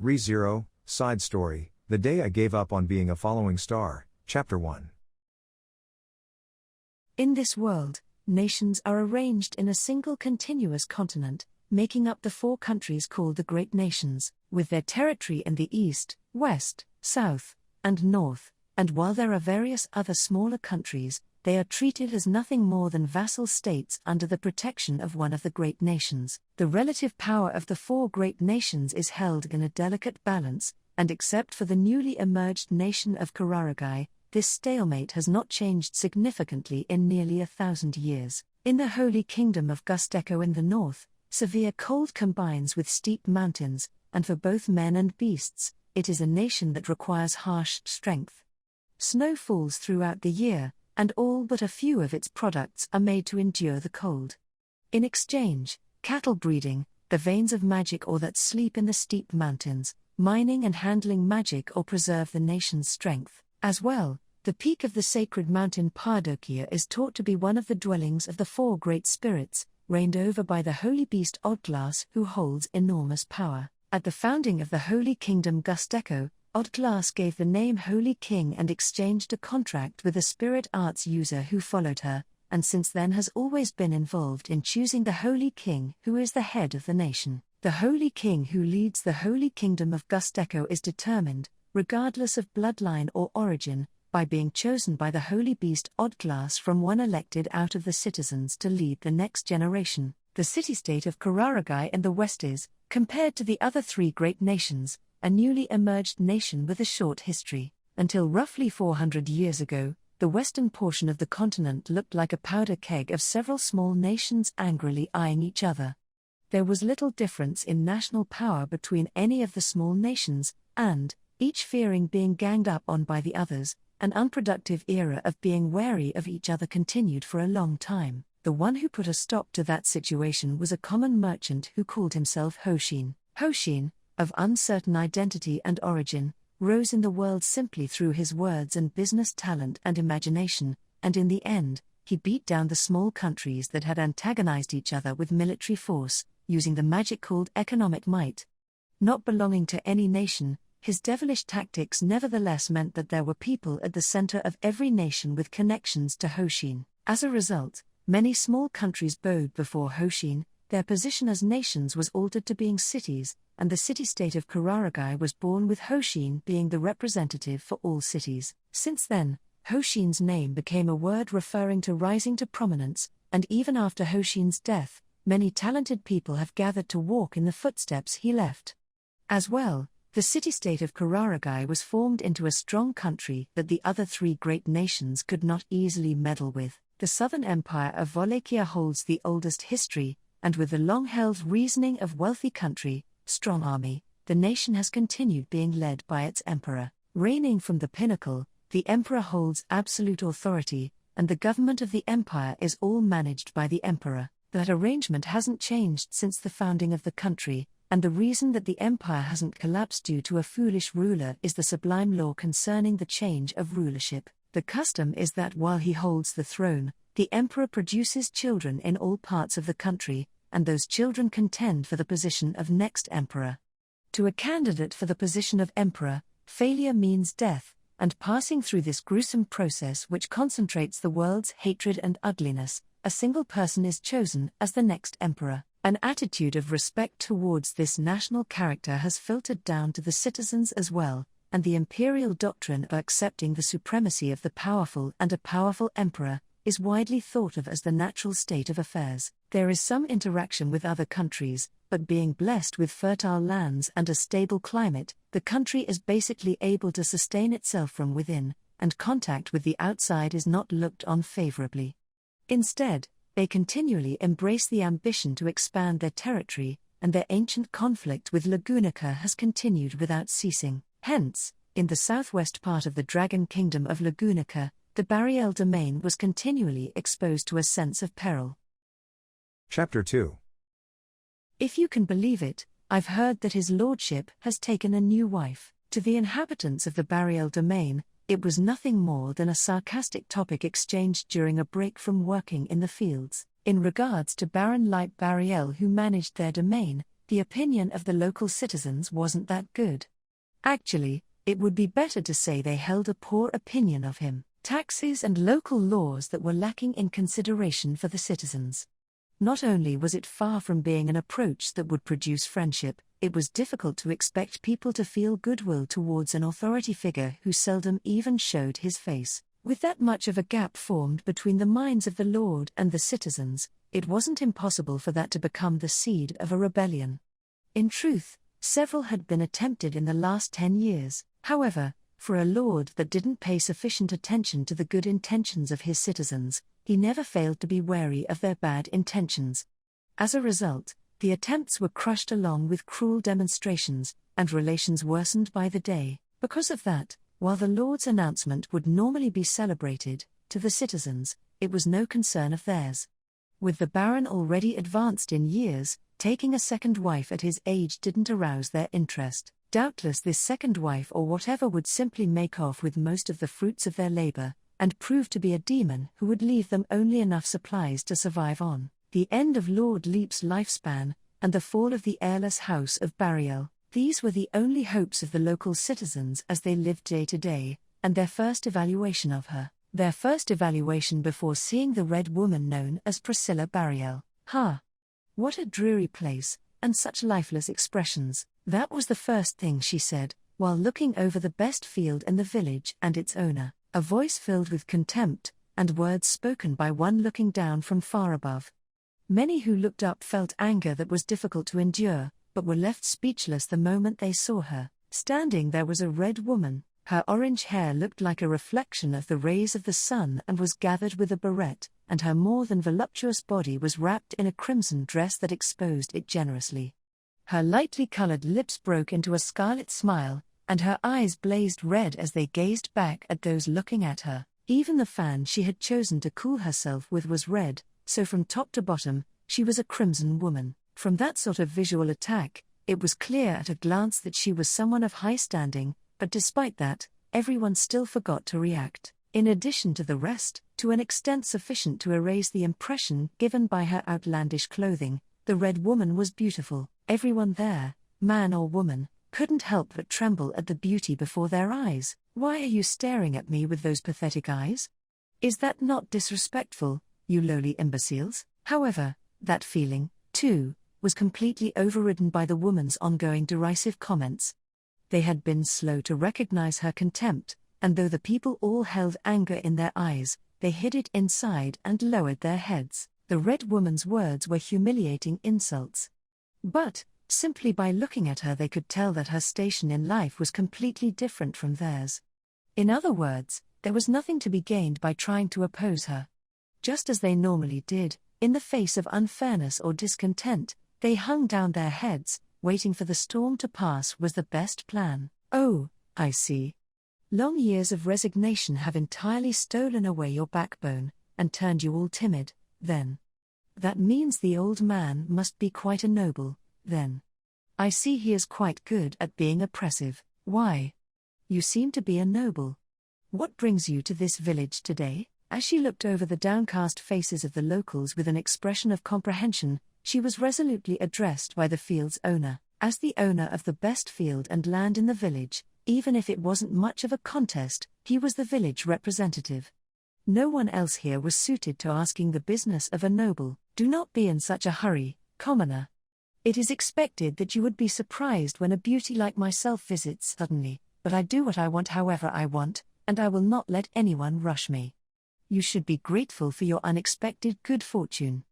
ReZero, Side Story, The Day I Gave Up on Being a Following Star, Chapter 1. In this world, nations are arranged in a single continuous continent, making up the 4 countries called the Great Nations, with their territory in the east, west, south, and north, and while there are various other smaller countries, they are treated as nothing more than vassal states under the protection of one of the great nations. The relative power of the 4 great nations is held in a delicate balance, and except for the newly emerged nation of Kuraragai, this stalemate has not changed significantly in nearly 1,000 years. In the Holy Kingdom of Gusteko in the north, severe cold combines with steep mountains, and for both men and beasts, it is a nation that requires harsh strength. Snow falls throughout the year, and all but a few of its products are made to endure the cold. In exchange, cattle breeding, the veins of magic or that sleep in the steep mountains, mining and handling magic or preserve the nation's strength. As well, the peak of the sacred mountain Pardokia is taught to be one of the dwellings of the 4 great spirits, reigned over by the holy beast Odglas, who holds enormous power. At the founding of the Holy Kingdom Gusteko, Odglas gave the name Holy King and exchanged a contract with a spirit arts user who followed her, and since then has always been involved in choosing the Holy King who is the head of the nation. The Holy King who leads the Holy Kingdom of Gusteko is determined, regardless of bloodline or origin, by being chosen by the holy beast Odglas from one elected out of the citizens to lead the next generation. The city-state of Kuraragai in the west is, compared to the other 3 great nations, a newly emerged nation with a short history. Until roughly 400 years ago, the western portion of the continent looked like a powder keg of several small nations angrily eyeing each other. There was little difference in national power between any of the small nations, and, each fearing being ganged up on by the others, an unproductive era of being wary of each other continued for a long time. The one who put a stop to that situation was a common merchant who called himself Hoshin. Hoshin, of uncertain identity and origin, rose in the world simply through his words and business talent and imagination, and in the end, he beat down the small countries that had antagonized each other with military force, using the magic called economic might. Not belonging to any nation, his devilish tactics nevertheless meant that there were people at the center of every nation with connections to Hoshin. As a result, many small countries bowed before Hoshin. Their position as nations was altered to being cities, and the city-state of Kuraragai was born with Hoshin being the representative for all cities. Since then, Hoshin's name became a word referring to rising to prominence, and even after Hoshin's death, many talented people have gathered to walk in the footsteps he left. As well, the city-state of Kuraragai was formed into a strong country that the other 3 great nations could not easily meddle with. The southern empire of Wallachia holds the oldest history, and with the long-held reasoning of wealthy country, strong army, the nation has continued being led by its emperor. Reigning from the pinnacle, the emperor holds absolute authority, and the government of the empire is all managed by the emperor. That arrangement hasn't changed since the founding of the country, and the reason that the empire hasn't collapsed due to a foolish ruler is the sublime law concerning the change of rulership. The custom is that while he holds the throne, the emperor produces children in all parts of the country, and those children contend for the position of next emperor. To a candidate for the position of emperor, failure means death, and passing through this gruesome process which concentrates the world's hatred and ugliness, a single person is chosen as the next emperor. An attitude of respect towards this national character has filtered down to the citizens as well, and the imperial doctrine of accepting the supremacy of the powerful and a powerful emperor is widely thought of as the natural state of affairs. There is some interaction with other countries, but being blessed with fertile lands and a stable climate, the country is basically able to sustain itself from within, and contact with the outside is not looked on favorably. Instead, they continually embrace the ambition to expand their territory, and their ancient conflict with Lagunica has continued without ceasing. Hence, in the southwest part of the Dragon Kingdom of Lagunica, the Betrayal domain was continually exposed to a sense of peril. Chapter 2. If you can believe it, I've heard that his lordship has taken a new wife. To the inhabitants of the Betrayal domain, it was nothing more than a sarcastic topic exchanged during a break from working in the fields. In regards to Baron Light Betrayal who managed their domain, the opinion of the local citizens wasn't that good. Actually, it would be better to say they held a poor opinion of him. Taxes and local laws that were lacking in consideration for the citizens. Not only was it far from being an approach that would produce friendship, it was difficult to expect people to feel goodwill towards an authority figure who seldom even showed his face. With that much of a gap formed between the minds of the lord and the citizens, it wasn't impossible for that to become the seed of a rebellion. In truth, several had been attempted in the last 10 years, however, for a lord that didn't pay sufficient attention to the good intentions of his citizens, he never failed to be wary of their bad intentions. As a result, the attempts were crushed along with cruel demonstrations, and relations worsened by the day. Because of that, while the lord's announcement would normally be celebrated, to the citizens, it was no concern of theirs. With the baron already advanced in years, taking a second wife at his age didn't arouse their interest. Doubtless this second wife or whatever would simply make off with most of the fruits of their labor, and prove to be a demon who would leave them only enough supplies to survive on. The end of Lord Leap's lifespan, and the fall of the heirless house of Betrayal, these were the only hopes of the local citizens as they lived day to day, and their first evaluation of her. Their first evaluation before seeing the red woman known as Priscilla Betrayal. What a dreary place, and such lifeless expressions. That was the first thing she said, while looking over the best field in the village and its owner, a voice filled with contempt, and words spoken by one looking down from far above. Many who looked up felt anger that was difficult to endure, but were left speechless the moment they saw her. Standing there was a red woman. Her orange hair looked like a reflection of the rays of the sun and was gathered with a barrette, and her more than voluptuous body was wrapped in a crimson dress that exposed it generously. Her lightly colored lips broke into a scarlet smile, and her eyes blazed red as they gazed back at those looking at her. Even the fan she had chosen to cool herself with was red, so from top to bottom, she was a crimson woman. From that sort of visual attack, it was clear at a glance that she was someone of high standing, but despite that, everyone still forgot to react. In addition to the rest, to an extent sufficient to erase the impression given by her outlandish clothing, the red woman was beautiful. Everyone there, man or woman, couldn't help but tremble at the beauty before their eyes. Why are you staring at me with those pathetic eyes? Is that not disrespectful, you lowly imbeciles? However, that feeling, too, was completely overridden by the woman's ongoing derisive comments. They had been slow to recognize her contempt, and though the people all held anger in their eyes, they hid it inside and lowered their heads. The red woman's words were humiliating insults. But, simply by looking at her they could tell that her station in life was completely different from theirs. In other words, there was nothing to be gained by trying to oppose her. Just as they normally did, in the face of unfairness or discontent, they hung down their heads. Waiting for the storm to pass was the best plan. Oh, I see. Long years of resignation have entirely stolen away your backbone, and turned you all timid, then. That means the old man must be quite a noble, then. I see he is quite good at being oppressive. Why? You seem to be a noble. What brings you to this village today? As she looked over the downcast faces of the locals with an expression of comprehension, she was resolutely addressed by the field's owner. As the owner of the best field and land in the village, even if it wasn't much of a contest, he was the village representative. No one else here was suited to asking the business of a noble. Do not be in such a hurry, commoner. It is expected that you would be surprised when a beauty like myself visits suddenly, but I do what I want however I want, and I will not let anyone rush me. You should be grateful for your unexpected good fortune.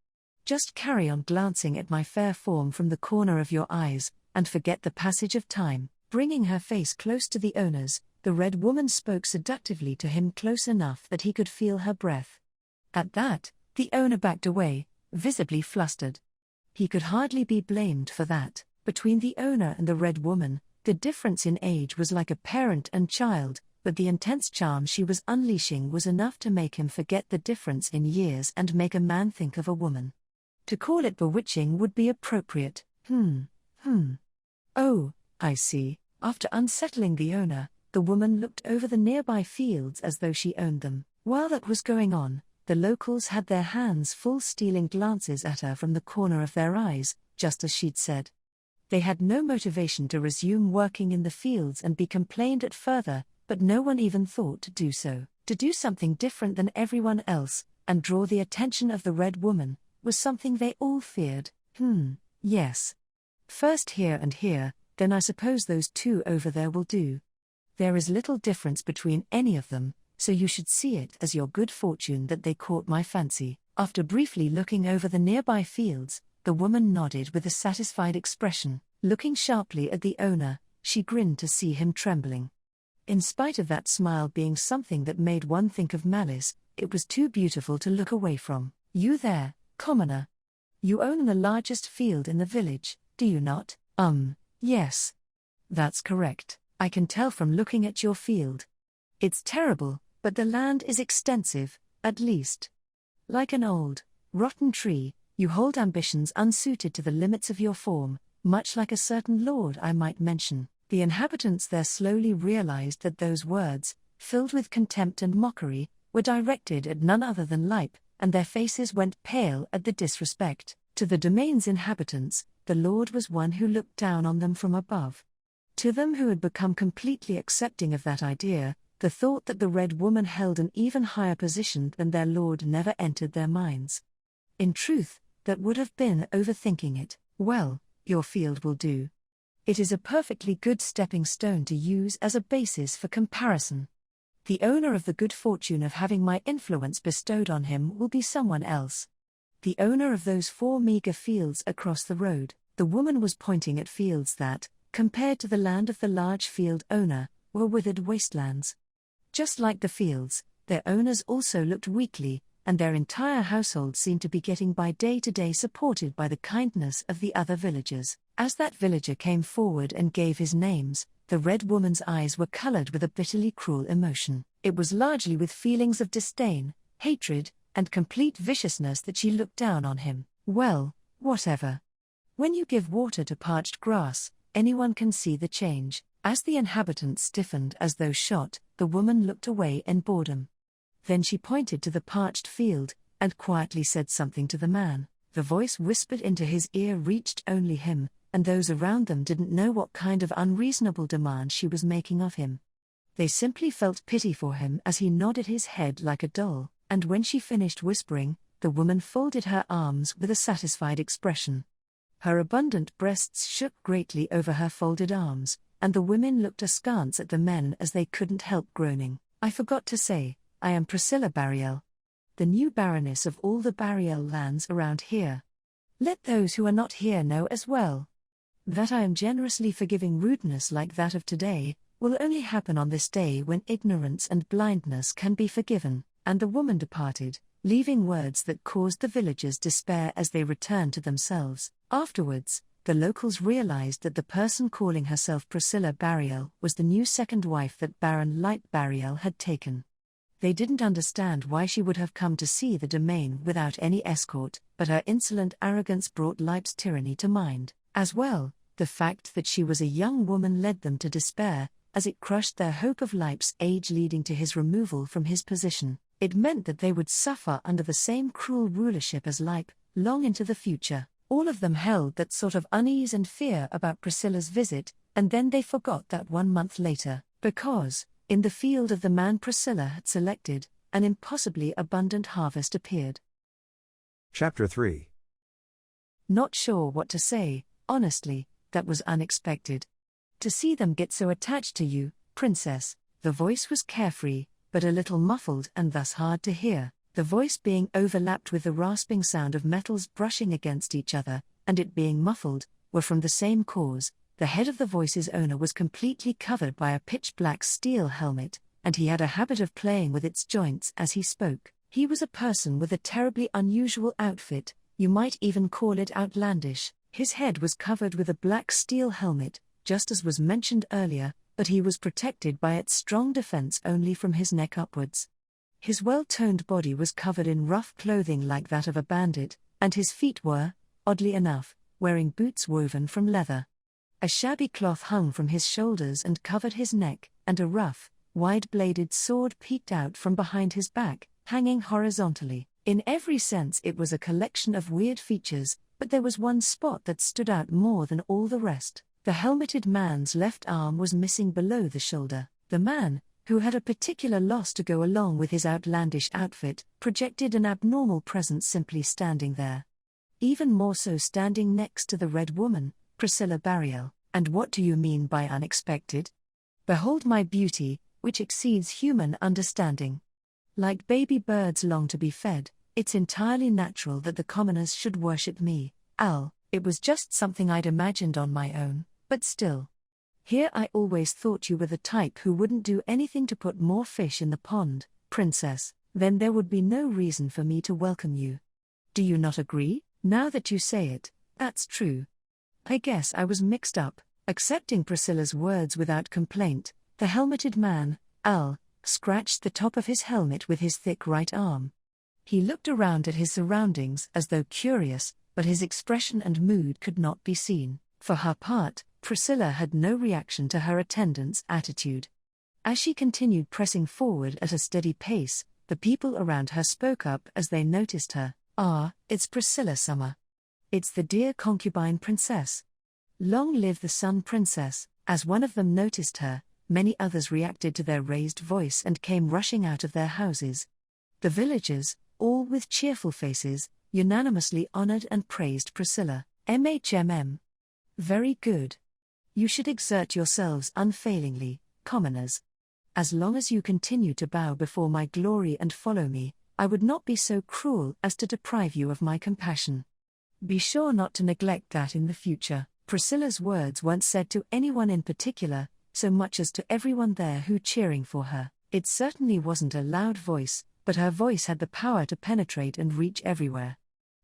Just carry on glancing at my fair form from the corner of your eyes, and forget the passage of time. Bringing her face close to the owner's, the red woman spoke seductively to him close enough that he could feel her breath. At that, the owner backed away, visibly flustered. He could hardly be blamed for that. Between the owner and the red woman, the difference in age was like a parent and child, but the intense charm she was unleashing was enough to make him forget the difference in years and make a man think of a woman. To call it bewitching would be appropriate. Oh, I see. After unsettling the owner, the woman looked over the nearby fields as though she owned them. While that was going on, the locals had their hands full stealing glances at her from the corner of their eyes, just as she'd said. They had no motivation to resume working in the fields and be complained at further, but no one even thought to do so. To do something different than everyone else, and draw the attention of the Red Woman, was something they all feared. Yes. First here and here, then I suppose those two over there will do. There is little difference between any of them, so you should see it as your good fortune that they caught my fancy. After briefly looking over the nearby fields, the woman nodded with a satisfied expression. Looking sharply at the owner, she grinned to see him trembling. In spite of that smile being something that made one think of malice, it was too beautiful to look away from. You there, commoner. You own the largest field in the village, do you not? Yes. That's correct. I can tell from looking at your field. It's terrible, but the land is extensive, at least. Like an old, rotten tree, you hold ambitions unsuited to the limits of your form, much like a certain lord I might mention. The inhabitants there slowly realized that those words, filled with contempt and mockery, were directed at none other than Leip, and their faces went pale at the disrespect. To the domain's inhabitants, the lord was one who looked down on them from above. To them who had become completely accepting of that idea, the thought that the Red Woman held an even higher position than their lord never entered their minds. In truth, that would have been overthinking it. Well, your field will do. It is a perfectly good stepping stone to use as a basis for comparison. The owner of the good fortune of having my influence bestowed on him will be someone else. The owner of those 4 meager fields across the road. The woman was pointing at fields that, compared to the land of the large field owner, were withered wastelands. Just like the fields, their owners also looked weakly, and their entire household seemed to be getting by day to day supported by the kindness of the other villagers. As that villager came forward and gave his names, the Red Woman's eyes were colored with a bitterly cruel emotion. It was largely with feelings of disdain, hatred, and complete viciousness that she looked down on him. Well, whatever. When you give water to parched grass, anyone can see the change. As the inhabitants stiffened as though shot, the woman looked away in boredom. Then she pointed to the parched field, and quietly said something to the man. The voice whispered into his ear reached only him, and those around them didn't know what kind of unreasonable demand she was making of him. They simply felt pity for him as he nodded his head like a doll, and when she finished whispering, the woman folded her arms with a satisfied expression. Her abundant breasts shook greatly over her folded arms, and the women looked askance at the men as they couldn't help groaning. I forgot to say, I am Priscilla Betrayal, the new baroness of all the Betrayal lands around here. Let those who are not here know as well that I am generously forgiving rudeness like that of today, will only happen on this day when ignorance and blindness can be forgiven. And the woman departed, leaving words that caused the villagers despair as they returned to themselves. Afterwards, the locals realized that the person calling herself Priscilla Betrayal was the new second wife that Baron Leip Betrayal had taken. They didn't understand why she would have come to see the domain without any escort, but her insolent arrogance brought Leip's tyranny to mind. As well, the fact that she was a young woman led them to despair, as it crushed their hope of Leip's age leading to his removal from his position. It meant that they would suffer under the same cruel rulership as Leip, long into the future. All of them held that sort of unease and fear about Priscilla's visit, and then they forgot that 1 month later, because, in the field of the man Priscilla had selected, an impossibly abundant harvest appeared. Chapter 3. Not sure what to say, honestly, that was unexpected. To see them get so attached to you, princess. The voice was carefree, but a little muffled and thus hard to hear, the voice being overlapped with the rasping sound of metals brushing against each other, and it being muffled, were from the same cause. The head of the voice's owner was completely covered by a pitch-black steel helmet, and he had a habit of playing with its joints as he spoke. He was a person with a terribly unusual outfit, you might even call it outlandish. His head was covered with a black steel helmet, just as was mentioned earlier, but he was protected by its strong defense only from his neck upwards. His well-toned body was covered in rough clothing like that of a bandit, and his feet were, oddly enough, wearing boots woven from leather. A shabby cloth hung from his shoulders and covered his neck, and a rough, wide-bladed sword peeked out from behind his back, hanging horizontally. In every sense it was a collection of weird features, But there was one spot that stood out more than all the rest. The helmeted man's left arm was missing below the shoulder. The man, who had a particular loss to go along with his outlandish outfit, projected an abnormal presence simply standing there. Even more so standing next to the red woman, Priscilla Betrayal. And what do you mean by unexpected? Behold my beauty, which exceeds human understanding. Like baby birds long to be fed, it's entirely natural that the commoners should worship me. It was just something I'd imagined on my own, but still. Here I always thought you were the type who wouldn't do anything to put more fish in the pond, princess, then there would be no reason for me to welcome you. Do you not agree? Now that you say it, that's true. I guess I was mixed up. Accepting Priscilla's words without complaint, the helmeted man, scratched the top of his helmet with his thick right arm. He looked around at his surroundings as though curious, but his expression and mood could not be seen. For her part, Priscilla had no reaction to her attendant's attitude. As she continued pressing forward at a steady pace, the people around her spoke up as they noticed her. It's Priscilla Summer. It's the dear concubine princess. Long live the Sun Princess. As one of them noticed her, many others reacted to their raised voice and came rushing out of their houses. The villagers, all with cheerful faces, unanimously honored and praised Priscilla. Very good. You should exert yourselves unfailingly, commoners. As long as you continue to bow before my glory and follow me, I would not be so cruel as to deprive you of my compassion. Be sure not to neglect that in the future. Priscilla's words weren't said to anyone in particular, so much as to everyone there who cheering for her. It certainly wasn't a loud voice, but her voice had the power to penetrate and reach everywhere.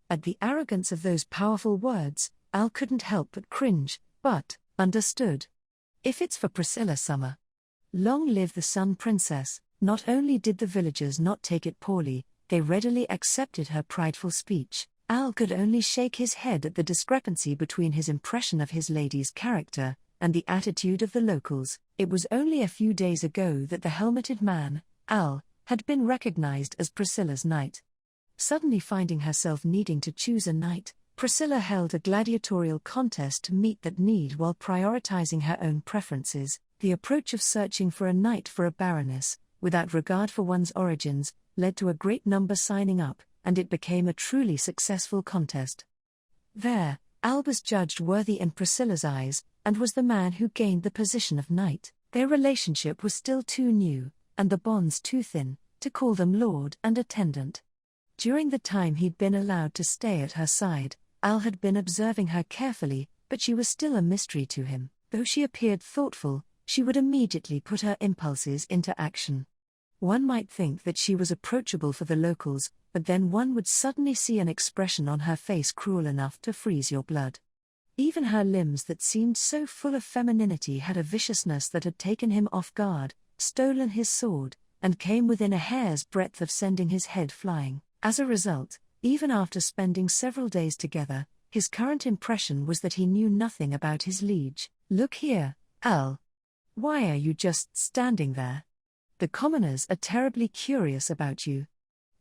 At the arrogance of those powerful words, Al couldn't help but cringe, but understood. If it's for Priscilla Summer. Long live the Sun Princess. Not only did the villagers not take it poorly, they readily accepted her prideful speech. Al could only shake his head at the discrepancy between his impression of his lady's character and the attitude of the locals. It was only a few days ago that the helmeted man, Al, had been recognized as Priscilla's knight. Suddenly finding herself needing to choose a knight, Priscilla held a gladiatorial contest to meet that need while prioritizing her own preferences. The approach of searching for a knight for a baroness, without regard for one's origins, led to a great number signing up, and it became a truly successful contest. There, Al was judged worthy in Priscilla's eyes, and was the man who gained the position of knight. Their relationship was still too new, and the bonds too thin, to call them lord and attendant. During the time he'd been allowed to stay at her side, Al had been observing her carefully, but she was still a mystery to him. Though she appeared thoughtful, she would immediately put her impulses into action. One might think that she was approachable for the locals, but then one would suddenly see an expression on her face cruel enough to freeze your blood. Even her limbs that seemed so full of femininity had a viciousness that had taken him off guard, stolen his sword, and came within a hair's breadth of sending his head flying. As a result, even after spending several days together, his current impression was that he knew nothing about his liege. Look here, Al. Why are you just standing there? The commoners are terribly curious about you.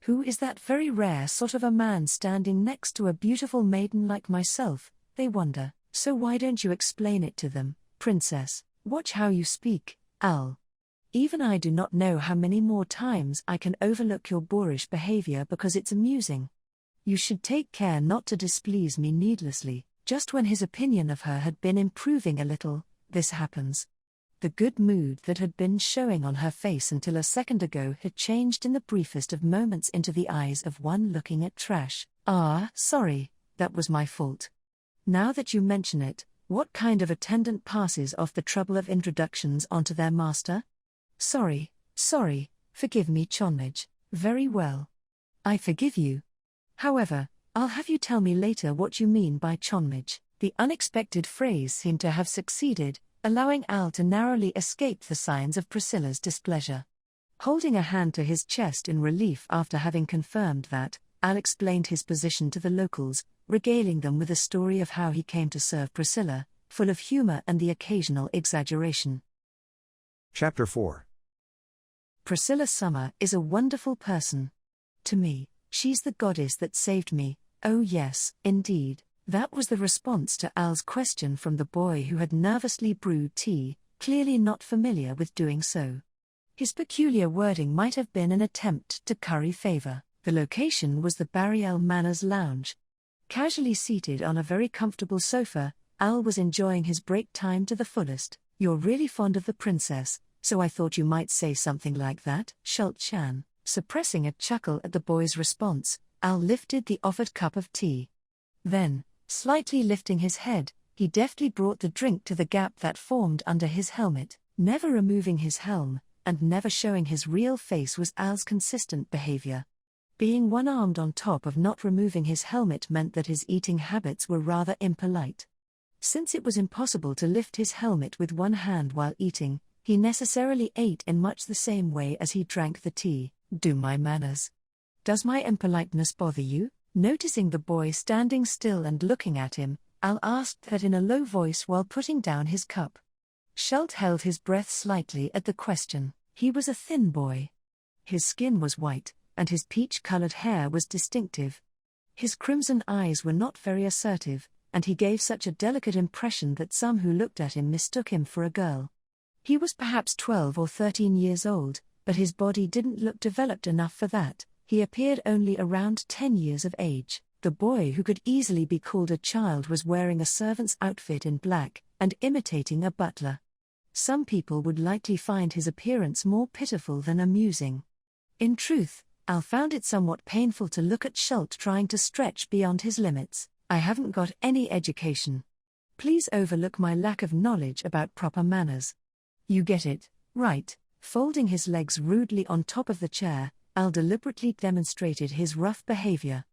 Who is that very rare sort of a man standing next to a beautiful maiden like myself, they wonder. So why don't you explain it to them, princess? Watch how you speak, Al. Even I do not know how many more times I can overlook your boorish behavior because it's amusing. You should take care not to displease me needlessly. Just when his opinion of her had been improving a little, this happens. The good mood that had been showing on her face until a second ago had changed in the briefest of moments into the eyes of one looking at trash. Sorry, that was my fault. Now that you mention it, what kind of attendant passes off the trouble of introductions onto their master? Sorry, forgive me, Chonmage. Very well. I forgive you. However, I'll have you tell me later what you mean by Chonmage. The unexpected phrase seemed to have succeeded, allowing Al to narrowly escape the signs of Priscilla's displeasure. Holding a hand to his chest in relief after having confirmed that, Al explained his position to the locals, regaling them with a story of how he came to serve Priscilla, full of humor and the occasional exaggeration. Chapter 4. Priscilla Summer is a wonderful person. To me, she's the goddess that saved me. Oh yes, indeed. That was the response to Al's question from the boy who had nervously brewed tea, clearly not familiar with doing so. His peculiar wording might have been an attempt to curry favor. The location was the Betrayal Manners Lounge. Casually seated on a very comfortable sofa, Al was enjoying his break time to the fullest. "You're really fond of the princess, so I thought you might say something like that, Schult-chan." Suppressing a chuckle at the boy's response, Al lifted the offered cup of tea. Then, slightly lifting his head, he deftly brought the drink to the gap that formed under his helmet. Never removing his helm, and never showing his real face was Al's consistent behavior. Being one-armed on top of not removing his helmet meant that his eating habits were rather impolite. Since it was impossible to lift his helmet with one hand while eating, he necessarily ate in much the same way as he drank the tea. "Do my manners? Does my impoliteness bother you?" Noticing the boy standing still and looking at him, Al asked that in a low voice while putting down his cup. Schult held his breath slightly at the question. He was a thin boy. His skin was white, and his peach-colored hair was distinctive. His crimson eyes were not very assertive, and he gave such a delicate impression that some who looked at him mistook him for a girl. He was perhaps 12 or 13 years old, but his body didn't look developed enough for that. He appeared only around 10 years of age. The boy who could easily be called a child was wearing a servant's outfit in black, and imitating a butler. Some people would likely find his appearance more pitiful than amusing. In truth, Al found it somewhat painful to look at Schult trying to stretch beyond his limits. "I haven't got any education. Please overlook my lack of knowledge about proper manners. You get it, right?" Folding his legs rudely on top of the chair, Al deliberately demonstrated his rough behavior.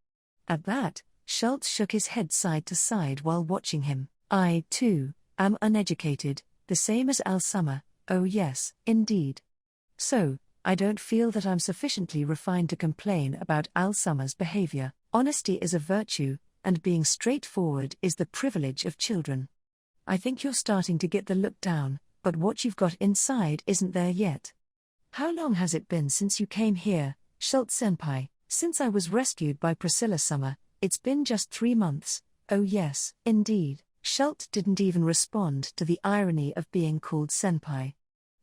At that, Schult shook his head side to side while watching him. "I, too, am uneducated, the same as Al Summer. Oh yes, indeed. So, I don't feel that I'm sufficiently refined to complain about Al Summer's behavior. Honesty is a virtue, and being straightforward is the privilege of children. I think you're starting to get the look down, but what you've got inside isn't there yet. How long has it been since you came here, Schult-senpai?" "Since I was rescued by Priscilla Summer, it's been just 3 months. Oh yes, indeed." Schult didn't even respond to the irony of being called senpai.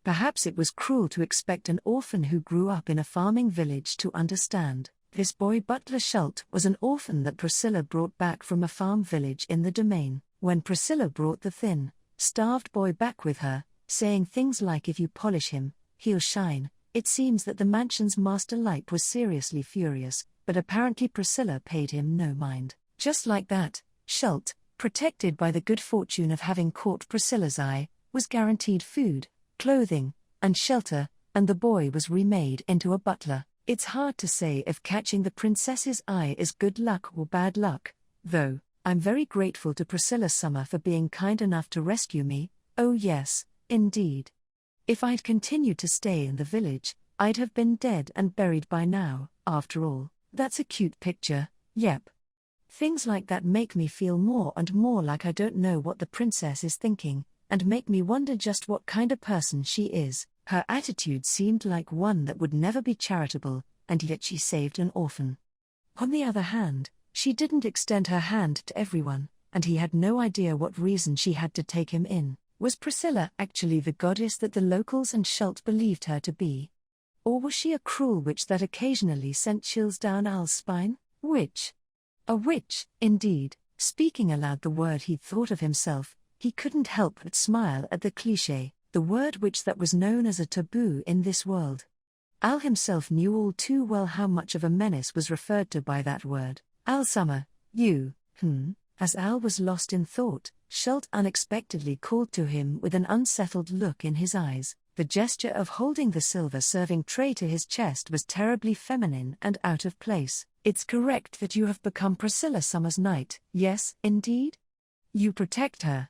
Perhaps it was cruel to expect an orphan who grew up in a farming village to understand. This boy butler Schult was an orphan that Priscilla brought back from a farm village in the domain. When Priscilla brought the thin, starved boy back with her, saying things like, "If you polish him, he'll shine," it seems that the mansion's master light was seriously furious, but apparently Priscilla paid him no mind. Just like that, Schult, protected by the good fortune of having caught Priscilla's eye, was guaranteed food, clothing, and shelter, and the boy was remade into a butler. It's hard to say if catching the princess's eye is good luck or bad luck, though. I'm very grateful to Priscilla Summer for being kind enough to rescue me. Oh yes, indeed. If I'd continued to stay in the village, I'd have been dead and buried by now. After all, that's a cute picture, yep. Things like that make me feel more and more like I don't know what the princess is thinking, and make me wonder just what kind of person she is. Her attitude seemed like one that would never be charitable, and yet she saved an orphan. On the other hand, she didn't extend her hand to everyone, and he had no idea what reason she had to take him in. Was Priscilla actually the goddess that the locals and Schult believed her to be? Or was she a cruel witch that occasionally sent chills down Al's spine? Witch? A witch, indeed. Speaking aloud the word he'd thought of himself, he couldn't help but smile at the cliché, the word witch that was known as a taboo in this world. Al himself knew all too well how much of a menace was referred to by that word. "Al Summer, you, As Al was lost in thought, Schult unexpectedly called to him with an unsettled look in his eyes. The gesture of holding the silver serving tray to his chest was terribly feminine and out of place. "It's correct that you have become Priscilla Summer's knight, yes, indeed? You protect her.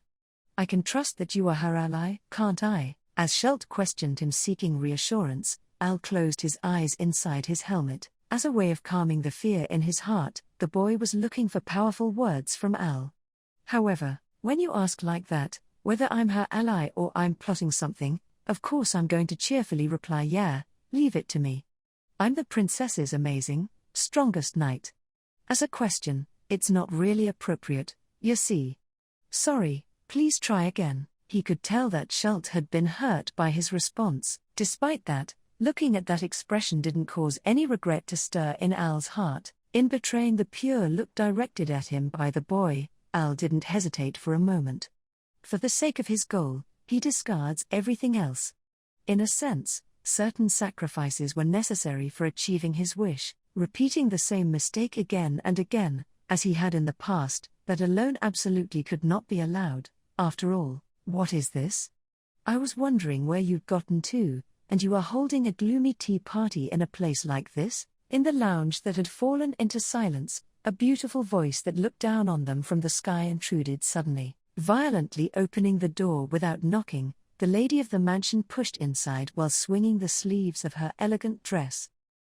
I can trust that you are her ally, can't I?" As Schult questioned him seeking reassurance, Al closed his eyes inside his helmet. As a way of calming the fear in his heart, the boy was looking for powerful words from Al. "However, when you ask like that, whether I'm her ally or I'm plotting something, of course I'm going to cheerfully reply yeah, leave it to me. I'm the princess's amazing, strongest knight. As a question, it's not really appropriate, You see. Sorry, please try again. He could tell that Schult had been hurt by his response. Despite that, looking at that expression didn't cause any regret to stir in Al's heart. In betraying the pure look directed at him by the boy, Al didn't hesitate for a moment. For the sake of his goal, he discards everything else. In a sense, certain sacrifices were necessary for achieving his wish. Repeating the same mistake again and again, as he had in the past, that alone absolutely could not be allowed. After all, what is this? I was wondering where you'd gotten to, and you are holding a gloomy tea party in a place like this? In the lounge that had fallen into silence, a beautiful voice that looked down on them from the sky intruded suddenly. Violently opening the door without knocking, the lady of the mansion pushed inside while swinging the sleeves of her elegant dress.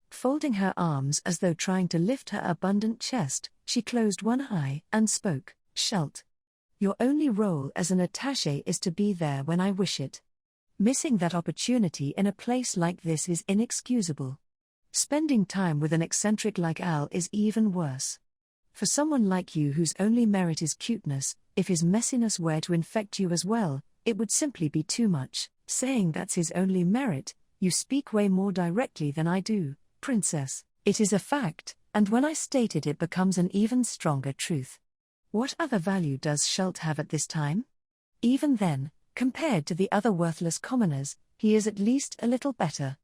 Folding her arms as though trying to lift her abundant chest, she closed one eye and spoke. Schult. Your only role as an attaché is to be there when I wish it. Missing that opportunity in a place like this is inexcusable. Spending time with an eccentric like Al is even worse. For someone like you whose only merit is cuteness, if his messiness were to infect you as well, it would simply be too much. Saying that's his only merit, you speak way more directly than I do, princess. It is a fact, and when I state it, it becomes an even stronger truth. What other value does Schult have at this time? Even then, compared to the other worthless commoners, he is at least a little better.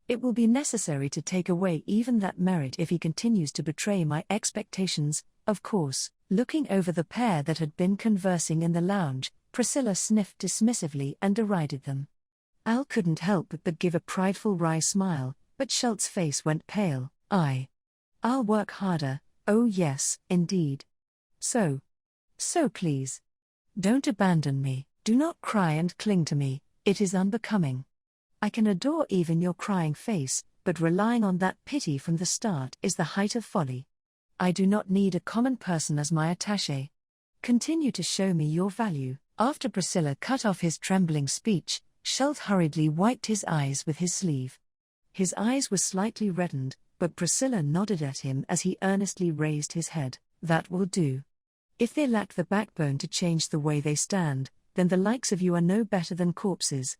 It will be necessary to take away even that merit if he continues to betray my expectations. Of course. Looking over the pair that had been conversing in the lounge, Priscilla sniffed dismissively and derided them. Al couldn't help but give a prideful wry smile, but Schult's face went pale. I'll work harder. Oh yes, indeed. So please. Don't abandon me, do not cry and cling to me, it is unbecoming. I can adore even your crying face, but relying on that pity from the start is the height of folly. I do not need a common person as my attaché. Continue to show me your value. After Priscilla cut off his trembling speech, Schult hurriedly wiped his eyes with his sleeve. His eyes were slightly reddened, but Priscilla nodded at him as he earnestly raised his head. That will do. If they lack the backbone to change the way they stand, then the likes of you are no better than corpses.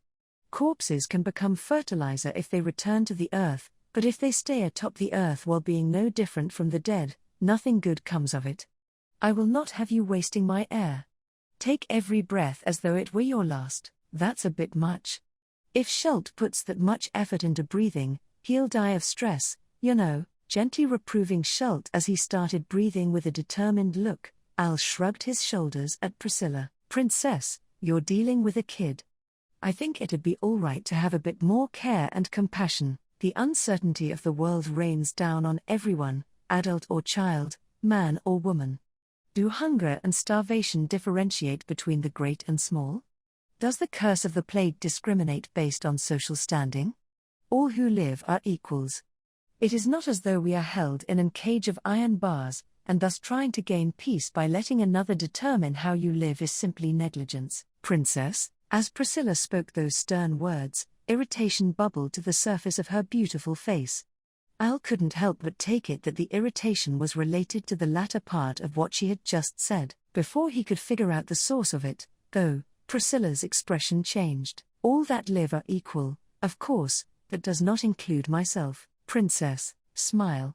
Corpses can become fertilizer if they return to the earth, but if they stay atop the earth while being no different from the dead, nothing good comes of it. I will not have you wasting my air. Take every breath as though it were your last. That's a bit much. If Schult puts that much effort into breathing, he'll die of stress, you know. Gently reproving Schult as he started breathing with a determined look, Al shrugged his shoulders at Priscilla. Princess, you're dealing with a kid. I think it'd be all right to have a bit more care and compassion. The uncertainty of the world rains down on everyone, adult or child, man or woman. Do hunger and starvation differentiate between the great and small? Does the curse of the plague discriminate based on social standing? All who live are equals. It is not as though we are held in a cage of iron bars, and thus trying to gain peace by letting another determine how you live is simply negligence. Princess, as Priscilla spoke those stern words, irritation bubbled to the surface of her beautiful face. Al couldn't help but take it that the irritation was related to the latter part of what she had just said. Before he could figure out the source of it, though, Priscilla's expression changed. All that live are equal, of course, that does not include myself. Princess, smile.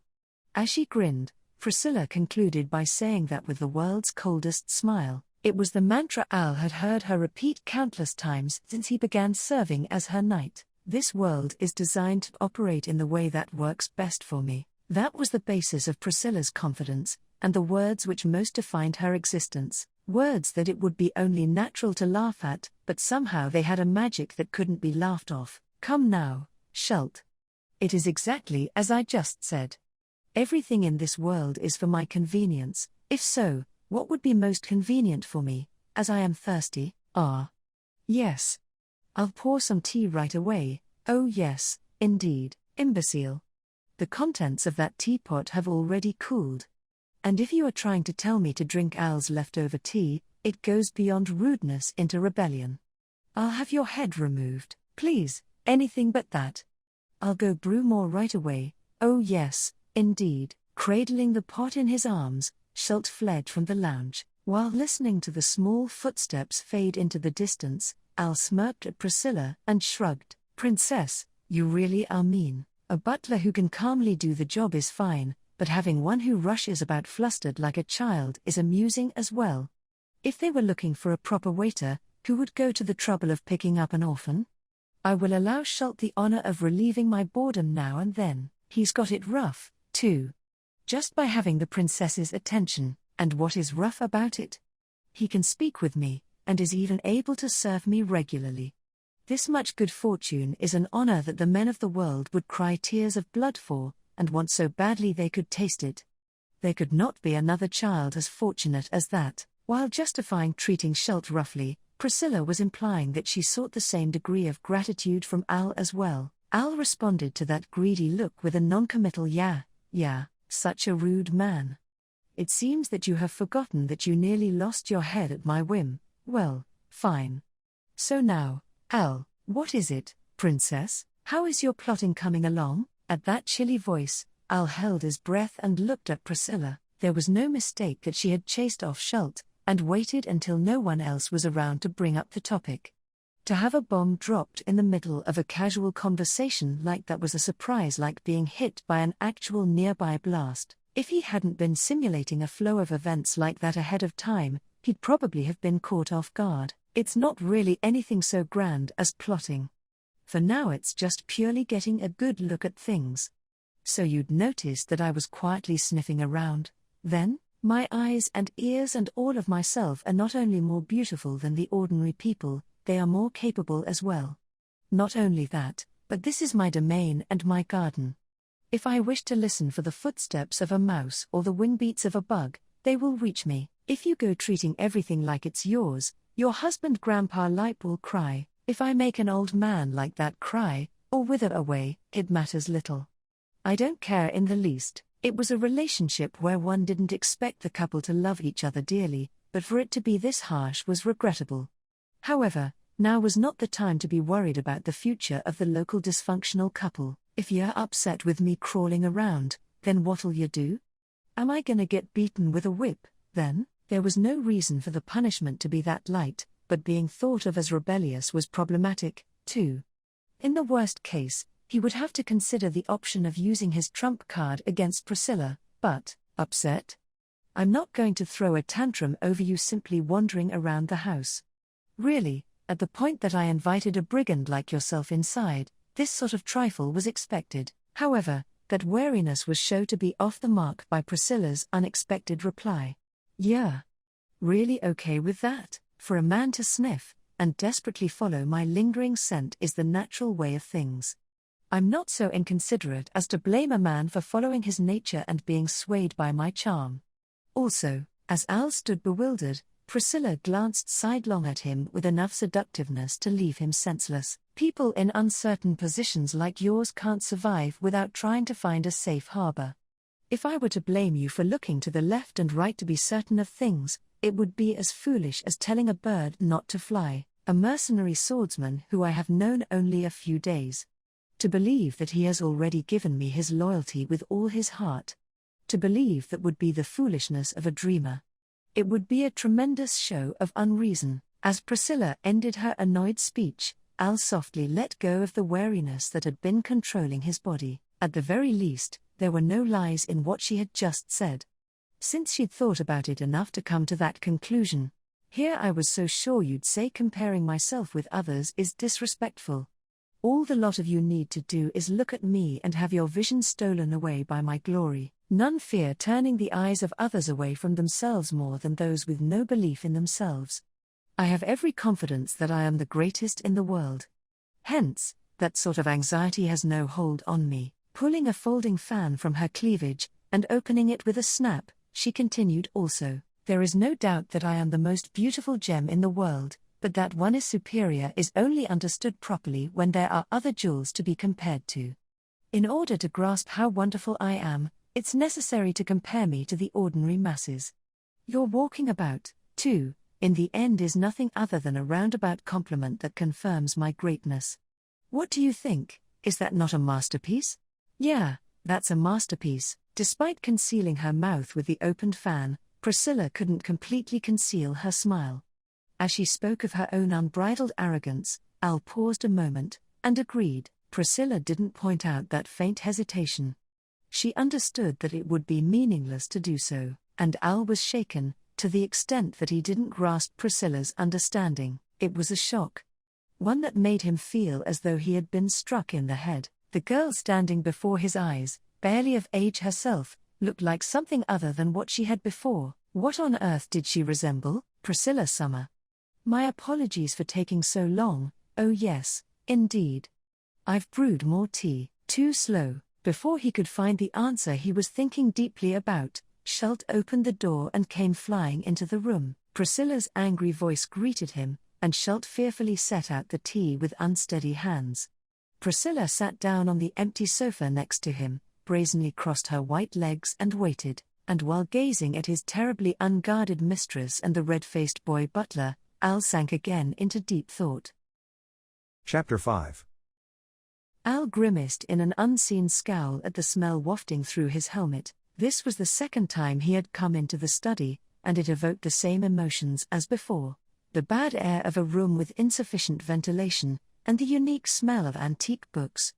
As she grinned, Priscilla concluded by saying that with the world's coldest smile. It was the mantra Al had heard her repeat countless times since he began serving as her knight. This world is designed to operate in the way that works best for me. That was the basis of Priscilla's confidence, and the words which most defined her existence. Words that it would be only natural to laugh at, but somehow they had a magic that couldn't be laughed off. Come now, Schult. It is exactly as I just said. Everything in this world is for my convenience. If so, what would be most convenient for me, as I am thirsty? Yes. I'll pour some tea right away. Oh yes, indeed, imbecile. The contents of that teapot have already cooled. And if you are trying to tell me to drink Al's leftover tea, it goes beyond rudeness into rebellion. I'll have your head removed, please, anything but that. I'll go brew more right away. Oh yes, indeed. Cradling the pot in his arms, Schult fled from the lounge. While listening to the small footsteps fade into the distance, Al smirked at Priscilla and shrugged. Princess, you really are mean. A butler who can calmly do the job is fine, but having one who rushes about flustered like a child is amusing as well. If they were looking for a proper waiter, who would go to the trouble of picking up an orphan? I will allow Schult the honor of relieving my boredom now and then. He's got it rough, too. Just by having the princess's attention, and what is rough about it? He can speak with me, and is even able to serve me regularly. This much good fortune is an honor that the men of the world would cry tears of blood for, and want so badly they could taste it. There could not be another child as fortunate as that. While justifying treating Schult roughly, Priscilla was implying that she sought the same degree of gratitude from Al as well. Al responded to that greedy look with a non-committal yeah, such a rude man. It seems that you have forgotten that you nearly lost your head at my whim. Well, fine. So now, Al, what is it, princess? How is your plotting coming along? At that chilly voice, Al held his breath and looked at Priscilla. There was no mistake that she had chased off Schult, and waited until no one else was around to bring up the topic. To have a bomb dropped in the middle of a casual conversation like that was a surprise, like being hit by an actual nearby blast. If he hadn't been simulating a flow of events like that ahead of time, he'd probably have been caught off guard. It's not really anything so grand as plotting. For now it's just purely getting a good look at things. So you'd noticed that I was quietly sniffing around, then? My eyes and ears and all of myself are not only more beautiful than the ordinary people, they are more capable as well. Not only that, but this is my domain and my garden. If I wish to listen for the footsteps of a mouse or the wing beats of a bug, they will reach me. If you go treating everything like it's yours, your husband Grandpa Lipe will cry. If I make an old man like that cry, or wither away, it matters little. I don't care in the least. It was a relationship where one didn't expect the couple to love each other dearly, but for it to be this harsh was regrettable. However, now was not the time to be worried about the future of the local dysfunctional couple. If you're upset with me crawling around, then what'll you do? Am I gonna get beaten with a whip, then? There was no reason for the punishment to be that light, but being thought of as rebellious was problematic, too. In the worst case, he would have to consider the option of using his trump card against Priscilla, but, upset? I'm not going to throw a tantrum over you simply wandering around the house. Really, at the point that I invited a brigand like yourself inside, this sort of trifle was expected. However, that wariness was shown to be off the mark by Priscilla's unexpected reply. Yeah. Really okay with that? For a man to sniff, and desperately follow my lingering scent is the natural way of things. I'm not so inconsiderate as to blame a man for following his nature and being swayed by my charm. Also, as Al stood bewildered, Priscilla glanced sidelong at him with enough seductiveness to leave him senseless. People in uncertain positions like yours can't survive without trying to find a safe harbor. If I were to blame you for looking to the left and right to be certain of things, it would be as foolish as telling a bird not to fly, a mercenary swordsman who I have known only a few days. To believe that he has already given me his loyalty with all his heart. To believe that would be the foolishness of a dreamer. It would be a tremendous show of unreason. As Priscilla ended her annoyed speech, Al softly let go of the wariness that had been controlling his body. At the very least, there were no lies in what she had just said. Since she'd thought about it enough to come to that conclusion. Here I was so sure you'd say comparing myself with others is disrespectful. All the lot of you need to do is look at me and have your vision stolen away by my glory. None fear turning the eyes of others away from themselves more than those with no belief in themselves. I have every confidence that I am the greatest in the world. Hence, that sort of anxiety has no hold on me. Pulling a folding fan from her cleavage, and opening it with a snap, she continued also, there is no doubt that I am the most beautiful gem in the world, but that one is superior is only understood properly when there are other jewels to be compared to. In order to grasp how wonderful I am, it's necessary to compare me to the ordinary masses. Your walking about, too, in the end is nothing other than a roundabout compliment that confirms my greatness. What do you think? Is that not a masterpiece? Yeah, that's a masterpiece. Despite concealing her mouth with the opened fan, Priscilla couldn't completely conceal her smile. As she spoke of her own unbridled arrogance, Al paused a moment, and agreed. Priscilla didn't point out that faint hesitation. She understood that it would be meaningless to do so, and Al was shaken, to the extent that he didn't grasp Priscilla's understanding. It was a shock. One that made him feel as though he had been struck in the head. The girl standing before his eyes, barely of age herself, looked like something other than what she had before. What on earth did she resemble? Priscilla Summer. My apologies for taking so long. Oh yes, indeed. I've brewed more tea. Too slow. Before he could find the answer he was thinking deeply about, Schult opened the door and came flying into the room. Priscilla's angry voice greeted him, and Schult fearfully set out the tea with unsteady hands. Priscilla sat down on the empty sofa next to him, brazenly crossed her white legs and waited, and while gazing at his terribly unguarded mistress and the red-faced boy butler, Al sank again into deep thought. Chapter 5. Al grimaced in an unseen scowl at the smell wafting through his helmet. This was the second time he had come into the study, and it evoked the same emotions as before. The bad air of a room with insufficient ventilation, and the unique smell of antique books.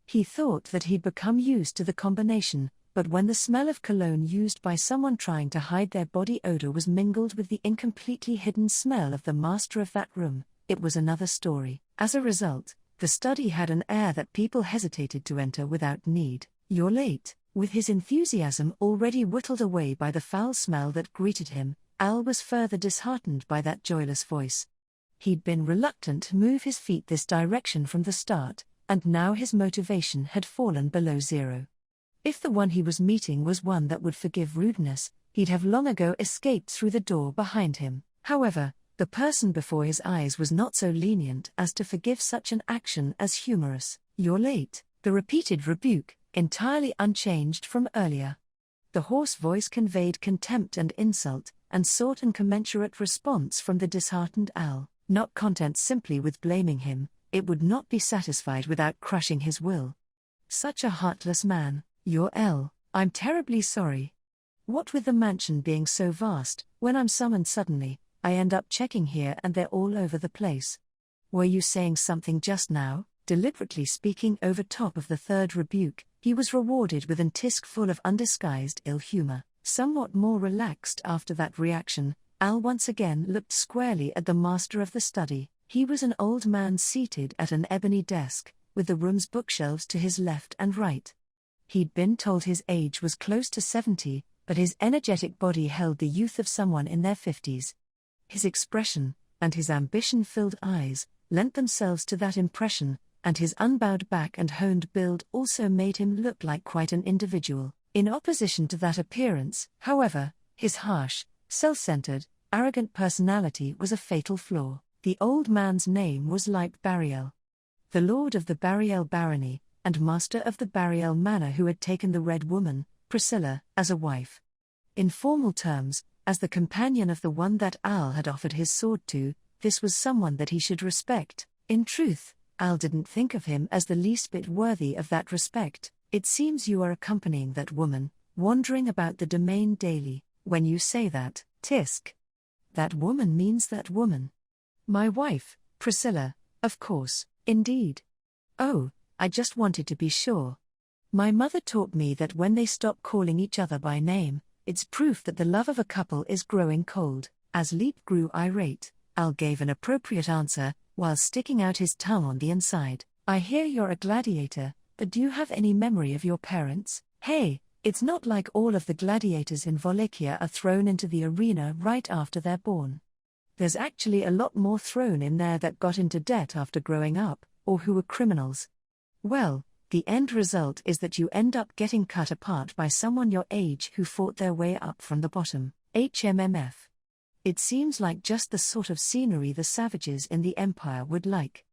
He thought that he'd become used to the combination, but when the smell of cologne used by someone trying to hide their body odor was mingled with the incompletely hidden smell of the master of that room, it was another story. As a result, the study had an air that people hesitated to enter without need. "You're late." With his enthusiasm already whittled away by the foul smell that greeted him, Al was further disheartened by that joyless voice. He'd been reluctant to move his feet this direction from the start, and now his motivation had fallen below zero. If the one he was meeting was one that would forgive rudeness, he'd have long ago escaped through the door behind him. However, the person before his eyes was not so lenient as to forgive such an action as humorous. "You're late." The repeated rebuke, entirely unchanged from earlier. The hoarse voice conveyed contempt and insult, and sought an commensurate response from the disheartened Al. Not content simply with blaming him, it would not be satisfied without crushing his will. Such a heartless man. "You're L. I'm terribly sorry. What with the mansion being so vast, when I'm summoned suddenly, I end up checking here and there all over the place. Were you saying something just now?" Deliberately speaking over top of the third rebuke, he was rewarded with an tisk full of undisguised ill humor. Somewhat more relaxed after that reaction, Al once again looked squarely at the master of the study. He was an old man seated at an ebony desk, with the room's bookshelves to his left and right. He'd been told his age was close to 70, but his energetic body held the youth of someone in their 50s. His expression, and his ambition-filled eyes, lent themselves to that impression, and his unbowed back and honed build also made him look like quite an individual. In opposition to that appearance, however, his harsh, self-centered, arrogant personality was a fatal flaw. The old man's name was Betrayal, the lord of the Betrayal barony, and master of the Betrayal manor, who had taken the Red Woman, Priscilla, as a wife. In formal terms, as the companion of the one that Al had offered his sword to, this was someone that he should respect. In truth, Al didn't think of him as the least bit worthy of that respect. "It seems you are accompanying that woman, wandering about the domain daily. When you say that, tisk. That woman means that woman." "My wife, Priscilla, of course." "Indeed. Oh, I just wanted to be sure. My mother taught me that when they stop calling each other by name, it's proof that the love of a couple is growing cold." As Leap grew irate, Al gave an appropriate answer, while sticking out his tongue on the inside. "I hear you're a gladiator, but do you have any memory of your parents? Hey, it's not like all of the gladiators in Wallachia are thrown into the arena right after they're born. There's actually a lot more thrown in there that got into debt after growing up, or who were criminals. Well, the end result is that you end up getting cut apart by someone your age who fought their way up from the bottom. HMMF. It seems like just the sort of scenery the savages in the Empire would like.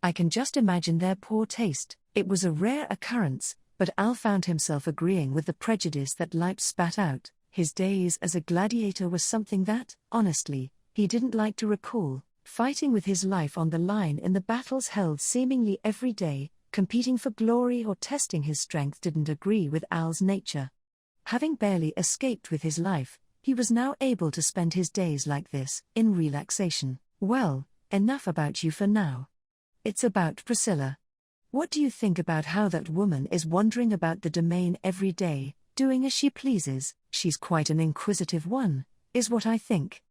I can just imagine their poor taste." It was a rare occurrence, but Al found himself agreeing with the prejudice that Leip spat out. His days as a gladiator was something that, honestly, he didn't like to recall. Fighting with his life on the line in the battles held seemingly every day, competing for glory or testing his strength didn't agree with Al's nature. Having barely escaped with his life, He was now able to spend his days like this, in relaxation. Well, enough about you for now. It's about Priscilla. What do you think about how that woman is wandering about the domain every day, doing as she pleases? She's quite an inquisitive one, is what I think.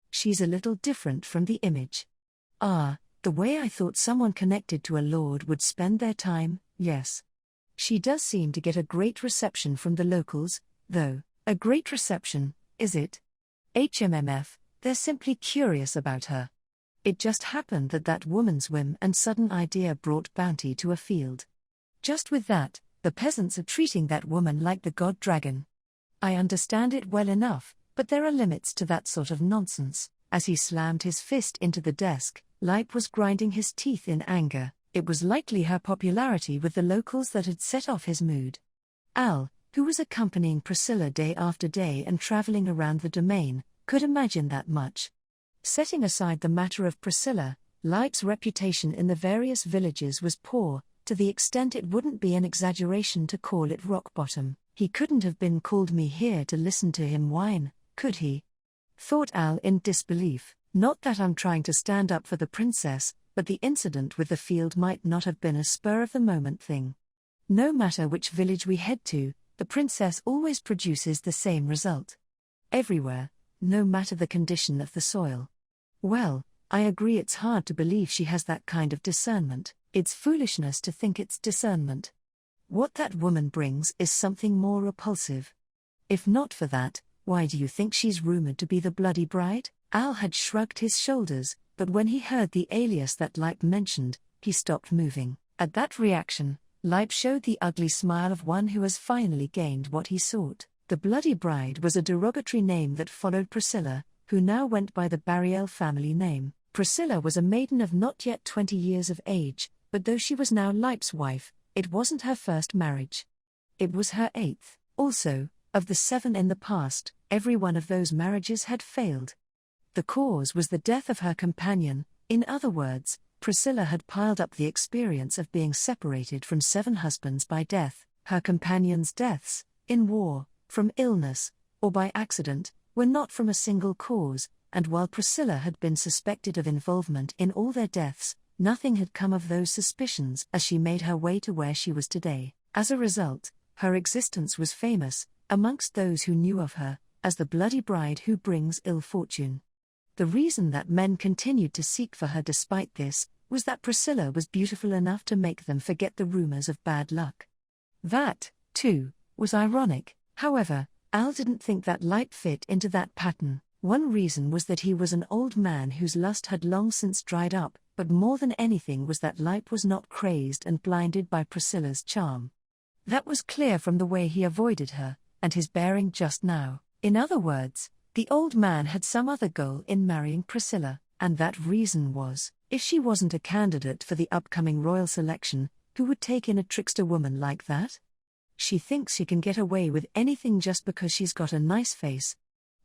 She's a little different from the image. Ah, the way I thought someone connected to a lord would spend their time, yes. She does seem to get a great reception from the locals, though. A great reception, is it? HMMF, they're simply curious about her. It just happened that that woman's whim and sudden idea brought bounty to a field. Just with that, the peasants are treating that woman like the god dragon. I understand it well enough, but there are limits to that sort of nonsense. As he slammed his fist into the desk, Leip was grinding his teeth in anger. It was likely her popularity with the locals that had set off his mood. Al, who was accompanying Priscilla day after day and traveling around the domain, could imagine that much. Setting aside the matter of Priscilla, Leip's reputation in the various villages was poor, to the extent it wouldn't be an exaggeration to call it rock bottom. He couldn't have been called me here to listen to him whine, could he? Thought Al in disbelief. Not that I'm trying to stand up for the princess, but the incident with the field might not have been a spur-of-the-moment thing. No matter which village we head to, the princess always produces the same result. Everywhere, no matter the condition of the soil. Well, I agree it's hard to believe she has that kind of discernment. It's foolishness to think it's discernment. What that woman brings is something more repulsive. If not for that, why do you think she's rumored to be the bloody bride? Al had shrugged his shoulders, but when he heard the alias that Leip mentioned, he stopped moving. At that reaction, Leip showed the ugly smile of one who has finally gained what he sought. The bloody bride was a derogatory name that followed Priscilla, who now went by the Betrayal family name. Priscilla was a maiden of not yet 20 years of age, but though she was now Leip's wife, it wasn't her first marriage. It was her 8th. Also, of the 7 in the past, every one of those marriages had failed. The cause was the death of her companion. In other words, Priscilla had piled up the experience of being separated from 7 husbands by death. Her companions' deaths, in war, from illness, or by accident, were not from a single cause, and while Priscilla had been suspected of involvement in all their deaths, nothing had come of those suspicions as she made her way to where she was today. As a result, her existence was famous, amongst those who knew of her, as the bloody bride who brings ill fortune. The reason that men continued to seek for her despite this, was that Priscilla was beautiful enough to make them forget the rumors of bad luck. That, too, was ironic. However, Al didn't think that Leip fit into that pattern. One reason was that he was an old man whose lust had long since dried up, but more than anything was that Leip was not crazed and blinded by Priscilla's charm. That was clear from the way he avoided her, and his bearing just now. In other words, the old man had some other goal in marrying Priscilla, and that reason was, if she wasn't a candidate for the upcoming royal selection, who would take in a trickster woman like that? She thinks she can get away with anything just because she's got a nice face.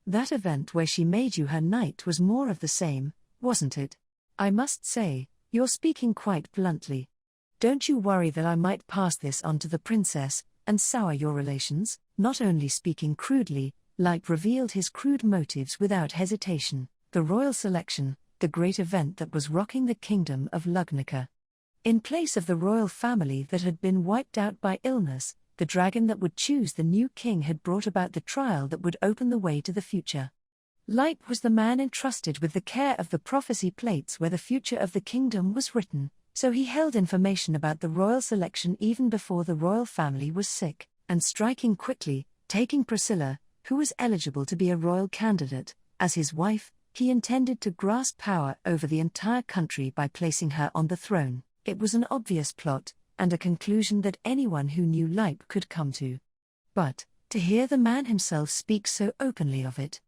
That event where she made you her knight was more of the same, wasn't it? I must say, you're speaking quite bluntly. Don't you worry that I might pass this on to the princess, and sour your relations? Not only speaking crudely, Leip revealed his crude motives without hesitation. The royal selection, the great event that was rocking the kingdom of Lugnica. In place of the royal family that had been wiped out by illness, the dragon that would choose the new king had brought about the trial that would open the way to the future. Leip was the man entrusted with the care of the prophecy plates where the future of the kingdom was written, so he held information about the royal selection even before the royal family was sick, and striking quickly, taking Priscilla, who was eligible to be a royal candidate, as his wife, he intended to grasp power over the entire country by placing her on the throne. It was an obvious plot, and a conclusion that anyone who knew Leip could come to. But, to hear the man himself speak so openly of it,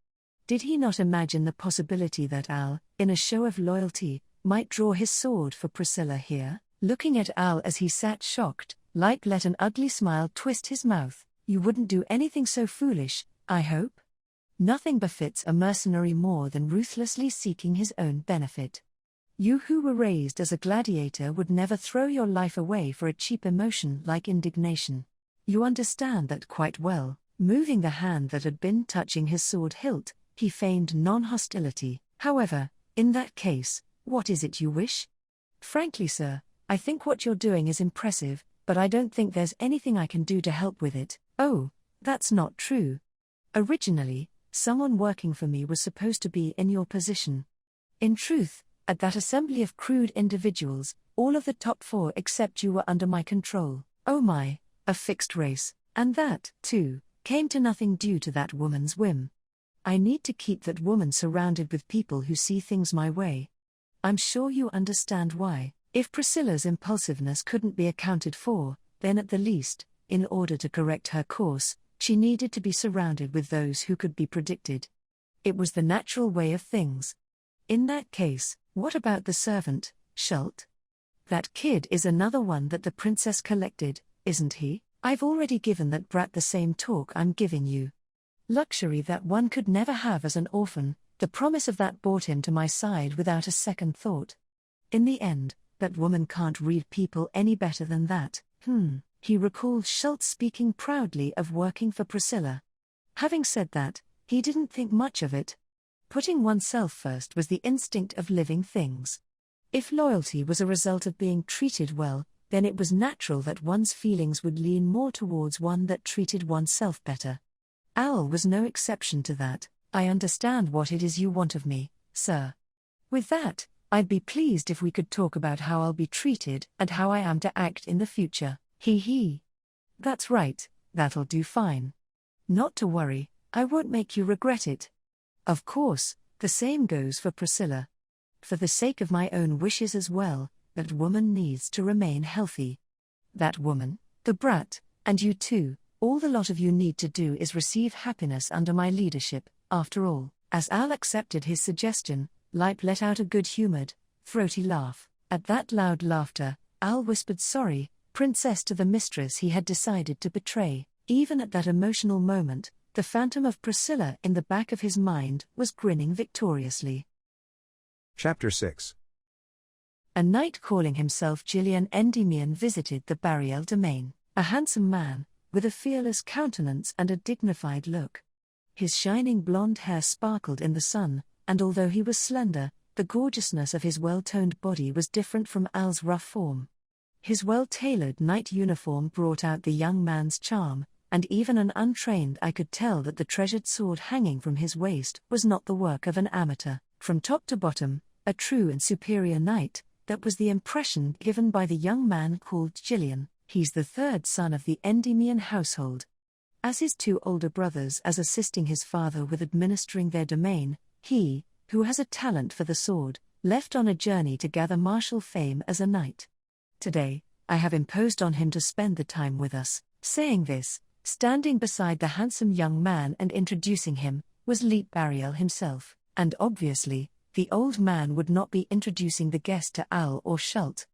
did he not imagine the possibility that Al, in a show of loyalty, might draw his sword for Priscilla here? Looking at Al as he sat shocked, Leip let an ugly smile twist his mouth. You wouldn't do anything so foolish, I hope? Nothing befits a mercenary more than ruthlessly seeking his own benefit. You who were raised as a gladiator would never throw your life away for a cheap emotion like indignation. You understand that quite well. Moving the hand that had been touching his sword hilt, he feigned non-hostility. However, in that case, what is it you wish? Frankly, sir, I think what you're doing is impressive, but I don't think there's anything I can do to help with it. Oh, that's not true. Originally, someone working for me was supposed to be in your position. In truth, at that assembly of crude individuals, all of the top 4 except you were under my control. Oh my, a fixed race, and that, too, came to nothing due to that woman's whim. I need to keep that woman surrounded with people who see things my way. I'm sure you understand why. If Priscilla's impulsiveness couldn't be accounted for, then at the least, in order to correct her course, she needed to be surrounded with those who could be predicted. It was the natural way of things. In that case, what about the servant, Schult? That kid is another one that the princess collected, isn't he? I've already given that brat the same talk I'm giving you. Luxury that one could never have as an orphan, the promise of that brought him to my side without a second thought. In the end, that woman can't read people any better than that. He recalled Schultz speaking proudly of working for Priscilla. Having said that, he didn't think much of it. Putting oneself first was the instinct of living things. If loyalty was a result of being treated well, then it was natural that one's feelings would lean more towards one that treated oneself better. Al was no exception to that. I understand what it is you want of me, sir. With that, I'd be pleased if we could talk about how I'll be treated and how I am to act in the future. He. That's right, that'll do fine. Not to worry, I won't make you regret it. Of course, the same goes for Priscilla. For the sake of my own wishes as well, that woman needs to remain healthy. That woman, the brat, and you too, all the lot of you need to do is receive happiness under my leadership. After all, as Al accepted his suggestion, Lipe let out a good-humored, throaty laugh. At that loud laughter, Al whispered sorry, princess to the mistress he had decided to betray. Even at that emotional moment, the phantom of Priscilla in the back of his mind was grinning victoriously. Chapter 6. A knight calling himself Gillian Endymion visited the Betrayal domain, a handsome man, with a fearless countenance and a dignified look. His shining blonde hair sparkled in the sun, and although he was slender, the gorgeousness of his well-toned body was different from Al's rough form. His well-tailored knight uniform brought out the young man's charm, and even an untrained eye could tell that the treasured sword hanging from his waist was not the work of an amateur. From top to bottom, a true and superior knight, that was the impression given by the young man called Gillian. He's the third son of the Endymion household. As his 2 older brothers as assisting his father with administering their domain, he, who has a talent for the sword, left on a journey to gather martial fame as a knight. Today, I have imposed on him to spend the time with us. Saying this, standing beside the handsome young man and introducing him, was Leap Betrayal himself, and obviously, the old man would not be introducing the guest to Al or Schult.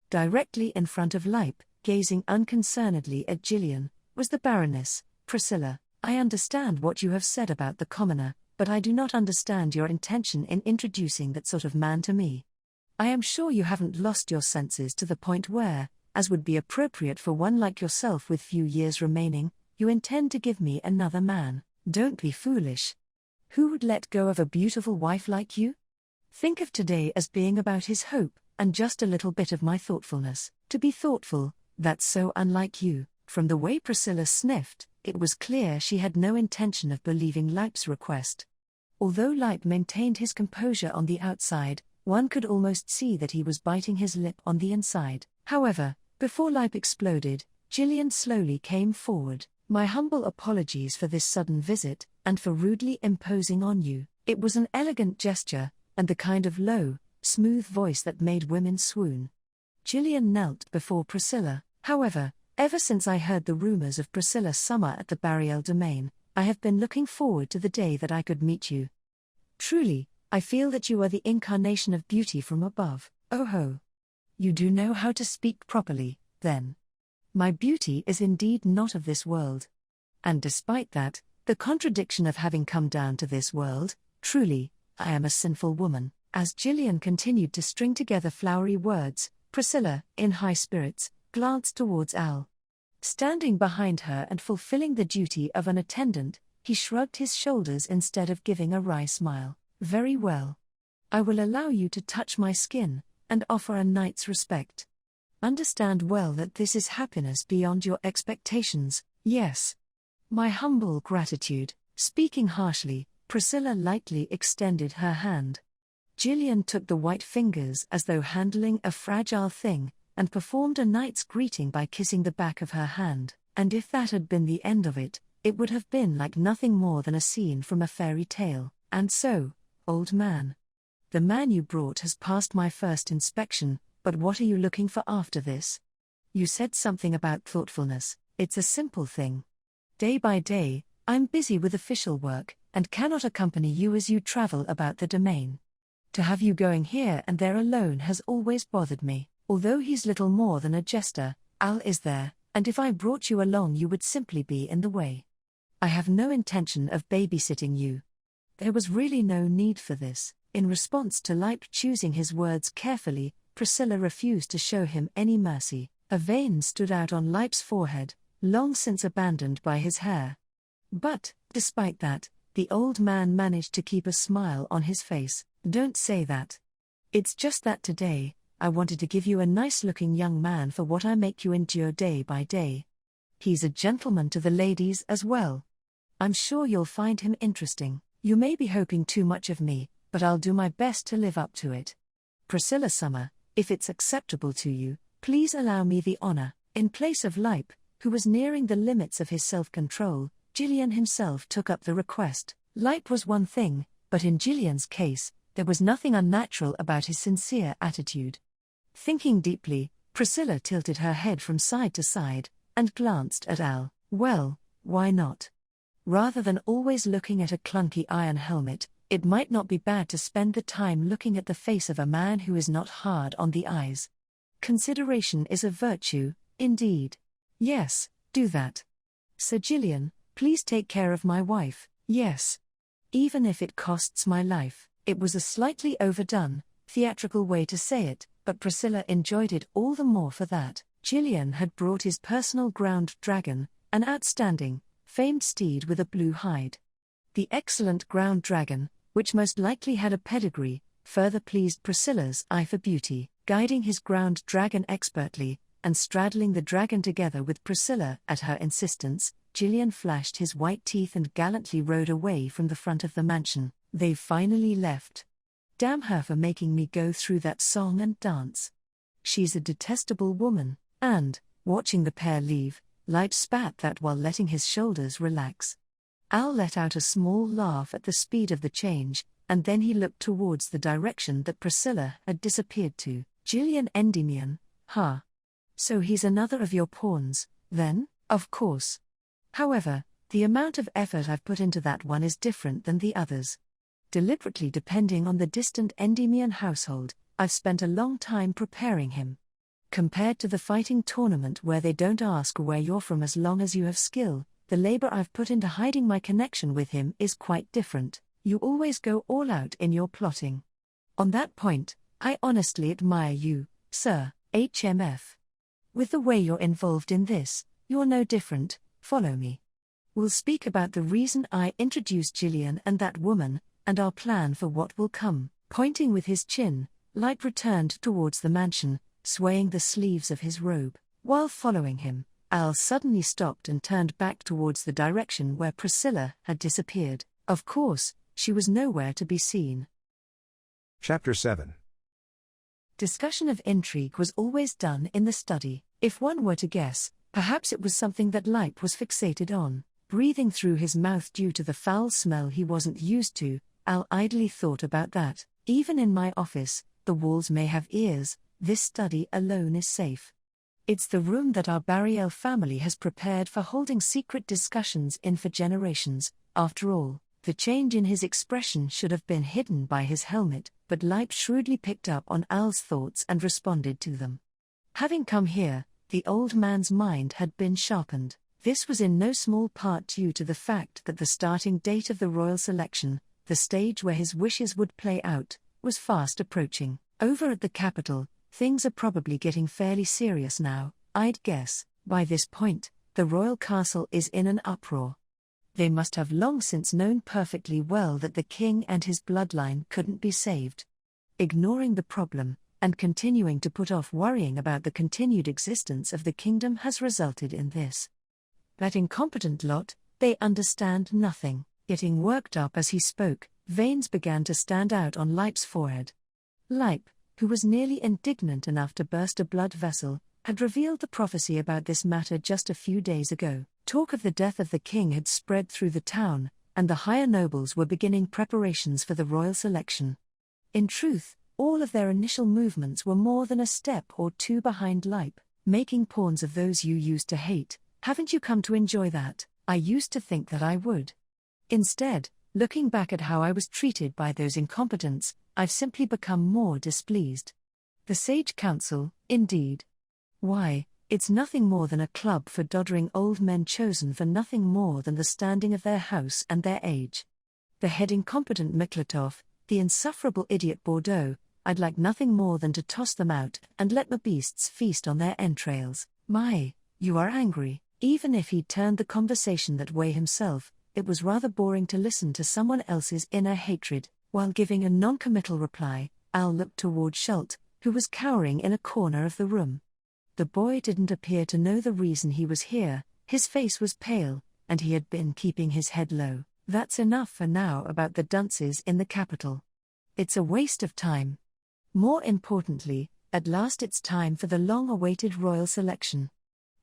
Directly in front of Lipe, gazing unconcernedly at Gillian, was the Baroness, Priscilla. I understand what you have said about the commoner, but I do not understand your intention in introducing that sort of man to me. I am sure you haven't lost your senses to the point where, as would be appropriate for one like yourself with few years remaining, you intend to give me another man. Don't be foolish. Who would let go of a beautiful wife like you? Think of today as being about his hope, and just a little bit of my thoughtfulness. To be thoughtful, that's so unlike you. From the way Priscilla sniffed, it was clear she had no intention of believing Lipe's request. Although Lipe maintained his composure on the outside, one could almost see that he was biting his lip on the inside. However, before Lipe exploded, Gillian slowly came forward. My humble apologies for this sudden visit, and for rudely imposing on you. It was an elegant gesture, and the kind of low, smooth voice that made women swoon. Gillian knelt before Priscilla. However, ever since I heard the rumors of Priscilla's summer at the Betrayal domain, I have been looking forward to the day that I could meet you. Truly, I feel that you are the incarnation of beauty from above. Oh ho! You do know how to speak properly, then. My beauty is indeed not of this world. And despite that, the contradiction of having come down to this world, truly, I am a sinful woman. As Gillian continued to string together flowery words, Priscilla, in high spirits, glanced towards Al. Standing behind her and fulfilling the duty of an attendant, he shrugged his shoulders instead of giving a wry smile. Very well. I will allow you to touch my skin, and offer a knight's respect. Understand well that this is happiness beyond your expectations, yes. My humble gratitude. Speaking harshly, Priscilla lightly extended her hand. Gillian took the white fingers as though handling a fragile thing, and performed a knight's greeting by kissing the back of her hand, and if that had been the end of it, it would have been like nothing more than a scene from a fairy tale. And so, old man, the man you brought has passed my first inspection, but what are you looking for after this? You said something about thoughtfulness. It's a simple thing. Day by day, I'm busy with official work, and cannot accompany you as you travel about the domain. To have you going here and there alone has always bothered me. Although he's little more than a jester, Al is there, and if I brought you along you would simply be in the way. I have no intention of babysitting you. There was really no need for this. In response to Leip choosing his words carefully, Priscilla refused to show him any mercy. A vein stood out on Leip's forehead, long since abandoned by his hair. But, despite that, the old man managed to keep a smile on his face. Don't say that. It's just that today, I wanted to give you a nice-looking young man for what I make you endure day by day. He's a gentleman to the ladies as well. I'm sure you'll find him interesting. You may be hoping too much of me, but I'll do my best to live up to it. Priscilla Summer, if it's acceptable to you, please allow me the honor. In place of Leip, who was nearing the limits of his self-control, Gillian himself took up the request. Leip was one thing, but in Gillian's case, there was nothing unnatural about his sincere attitude. Thinking deeply, Priscilla tilted her head from side to side, and glanced at Al. Well, why not? Rather than always looking at a clunky iron helmet, it might not be bad to spend the time looking at the face of a man who is not hard on the eyes. Consideration is a virtue, indeed. Yes, do that. Sir Gillian, please take care of my wife. Yes. Even if it costs my life. It was a slightly overdone, theatrical way to say it, but Priscilla enjoyed it all the more for that. Gillian had brought his personal ground dragon, an outstanding, famed steed with a blue hide. The excellent ground dragon, which most likely had a pedigree, further pleased Priscilla's eye for beauty. Guiding his ground dragon expertly, and straddling the dragon together with Priscilla at her insistence, Gillian flashed his white teeth and gallantly rode away from the front of the mansion. They've finally left. Damn her for making me go through that song and dance. She's a detestable woman. And, watching the pair leave, Leip spat that while letting his shoulders relax. Al let out a small laugh at the speed of the change, and then he looked towards the direction that Priscilla had disappeared to. Gillian Endymion, huh? So he's another of your pawns, then? Of course. However, the amount of effort I've put into that one is different than the others. Deliberately depending on the distant Endymion household, I've spent a long time preparing him. Compared to the fighting tournament where they don't ask where you're from as long as you have skill, the labor I've put into hiding my connection with him is quite different. You always go all out in your plotting. On that point, I honestly admire you, Sir HMF. With the way you're involved in this, you're no different. Follow me. We'll speak about the reason I introduced Gillian and that woman, and our plan for what will come. Pointing with his chin, Leip returned towards the mansion, swaying the sleeves of his robe. While following him, Al suddenly stopped and turned back towards the direction where Priscilla had disappeared. Of course, she was nowhere to be seen. Chapter 7. Discussion of intrigue was always done in the study. If one were to guess, perhaps it was something that Leip was fixated on. Breathing through his mouth due to the foul smell he wasn't used to, Al idly thought about that. Even in my office, the walls may have ears, this study alone is safe. It's the room that our Betrayal family has prepared for holding secret discussions in for generations. After all, the change in his expression should have been hidden by his helmet, but Leip shrewdly picked up on Al's thoughts and responded to them. Having come here, the old man's mind had been sharpened. This was in no small part due to the fact that the starting date of the royal selection, the stage where his wishes would play out, was fast approaching. Over at the capital, things are probably getting fairly serious now, I'd guess. By this point, The royal castle is in an uproar. They must have long since known perfectly well that the king and his bloodline couldn't be saved. Ignoring the problem, and continuing to put off worrying about the continued existence of the kingdom has resulted in this. That incompetent lot, they understand nothing. Getting worked up as he spoke, veins began to stand out on Leip's forehead. Leip, who was nearly indignant enough to burst a blood vessel, had revealed the prophecy about this matter just a few days ago. Talk of the death of the king had spread through the town, and the higher nobles were beginning preparations for the royal selection. In truth, all of their initial movements were more than a step or two behind Leip, making pawns of those you used to hate. Haven't you come to enjoy that? I used to think that I would. Instead, looking back at how I was treated by those incompetents, I've simply become more displeased. The Sage Council, indeed. Why, it's nothing more than a club for doddering old men chosen for nothing more than the standing of their house and their age. The head incompetent Miklatov, the insufferable idiot Bordeaux, I'd like nothing more than to toss them out and let the beasts feast on their entrails. My, you are angry. Even if he'd turned the conversation that way himself, it was rather boring to listen to someone else's inner hatred. While giving a non-committal reply, Al looked toward Schult, who was cowering in a corner of the room. The boy didn't appear to know the reason he was here. His face was pale, and he had been keeping his head low. That's enough for now about the dunces in the capital. It's a waste of time. More importantly, at last it's time for the long-awaited royal selection.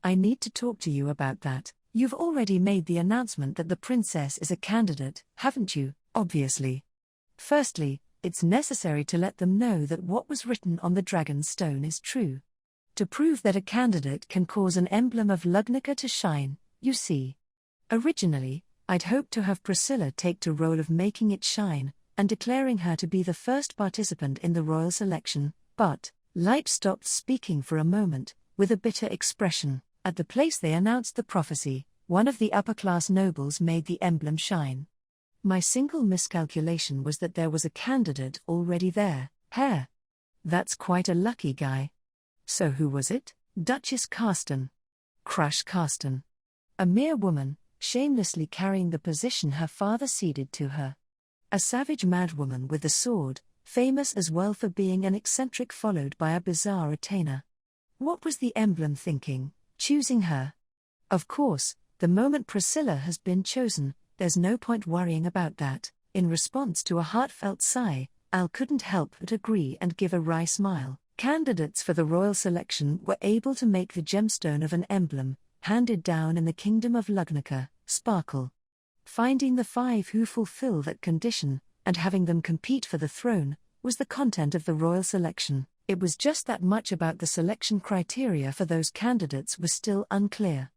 I need to talk to you about that. You've already made the announcement that the princess is a candidate, haven't you? Obviously. Firstly, it's necessary to let them know that what was written on the dragon's stone is true. To prove that a candidate can cause an emblem of Lugnica to shine, you see. Originally, I'd hoped to have Priscilla take the role of making it shine, and declaring her to be the first participant in the royal selection, but Leip stopped speaking for a moment, with a bitter expression. At the place they announced the prophecy, one of the upper-class nobles made the emblem shine. My single miscalculation was that there was a candidate already there. Hair. That's quite a lucky guy. So who was it? Duchess Carsten. Crush Carsten. A mere woman, shamelessly carrying the position her father ceded to her. A savage madwoman with a sword, famous as well for being an eccentric followed by a bizarre retainer. What was the emblem thinking? Choosing her? Of course, the moment Priscilla has been chosen, there's no point worrying about that. In response to a heartfelt sigh, Al couldn't help but agree and give a wry smile. Candidates for the royal selection were able to make the gemstone of an emblem, handed down in the kingdom of Lugnica, sparkle. Finding the 5 who fulfill that condition, and having them compete for the throne, was the content of the royal selection. It was just that much about the selection criteria for those candidates was still unclear.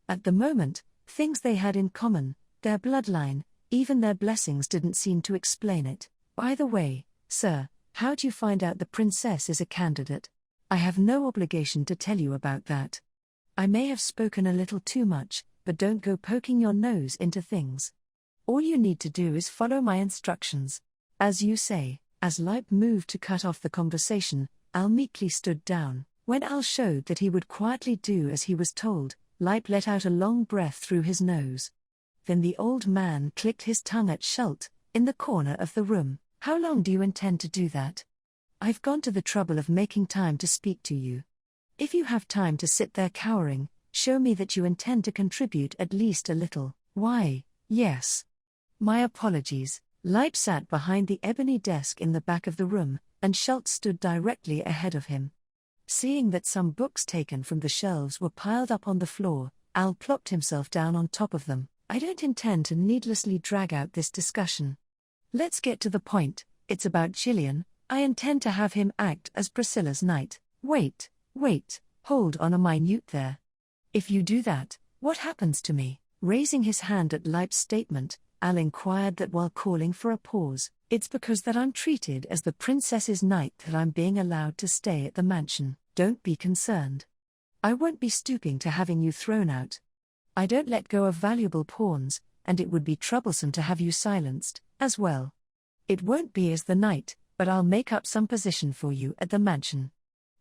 At the moment, things they had in common, their bloodline, even their blessings didn't seem to explain it. By the way, sir, how'd you find out the princess is a candidate? I have no obligation to tell you about that. I may have spoken a little too much, but don't go poking your nose into things. All you need to do is follow my instructions. As you say. As Leip moved to cut off the conversation, Al meekly stood down. When Al showed that he would quietly do as he was told, Leip let out a long breath through his nose. Then the old man clicked his tongue at Schult, in the corner of the room. How long do you intend to do that? I've gone to the trouble of making time to speak to you. If you have time to sit there cowering, show me that you intend to contribute at least a little. Why, yes. My apologies. Leip sat behind the ebony desk in the back of the room, and Schult stood directly ahead of him. Seeing that some books taken from the shelves were piled up on the floor, Al plopped himself down on top of them. I don't intend to needlessly drag out this discussion. Let's get to the point. It's about Gillian. I intend to have him act as Priscilla's knight. Wait, hold on a minute there. If you do that, what happens to me? Raising his hand at Leip's statement, Al inquired that while calling for a pause. It's because that I'm treated as the princess's knight that I'm being allowed to stay at the mansion. Don't be concerned. I won't be stooping to having you thrown out. I don't let go of valuable pawns, and it would be troublesome to have you silenced, as well. It won't be as the knight, but I'll make up some position for you at the mansion.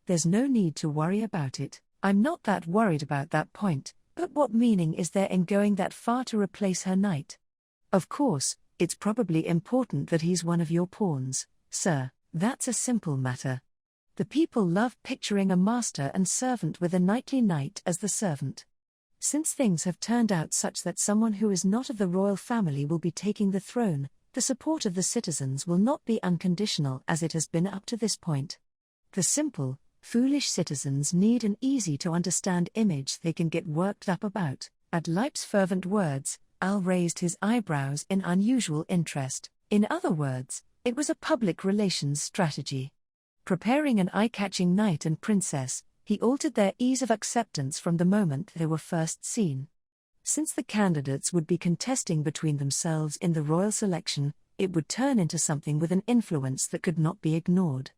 There's no need to worry about it. I'm not that worried about that point. But what meaning is there in going that far to replace her knight? Of course, it's probably important that he's one of your pawns, sir. That's a simple matter. The people love picturing a master and servant with a knightly knight as the servant. Since things have turned out such that someone who is not of the royal family will be taking the throne, the support of the citizens will not be unconditional as it has been up to this point. The simple, foolish citizens need an easy-to-understand image they can get worked up about. At Leip's fervent words, Al raised his eyebrows in unusual interest. In other words, it was a public relations strategy. Preparing an eye-catching knight and princess, he altered their ease of acceptance from the moment they were first seen. Since the candidates would be contesting between themselves in the royal selection, it would turn into something with an influence that could not be ignored.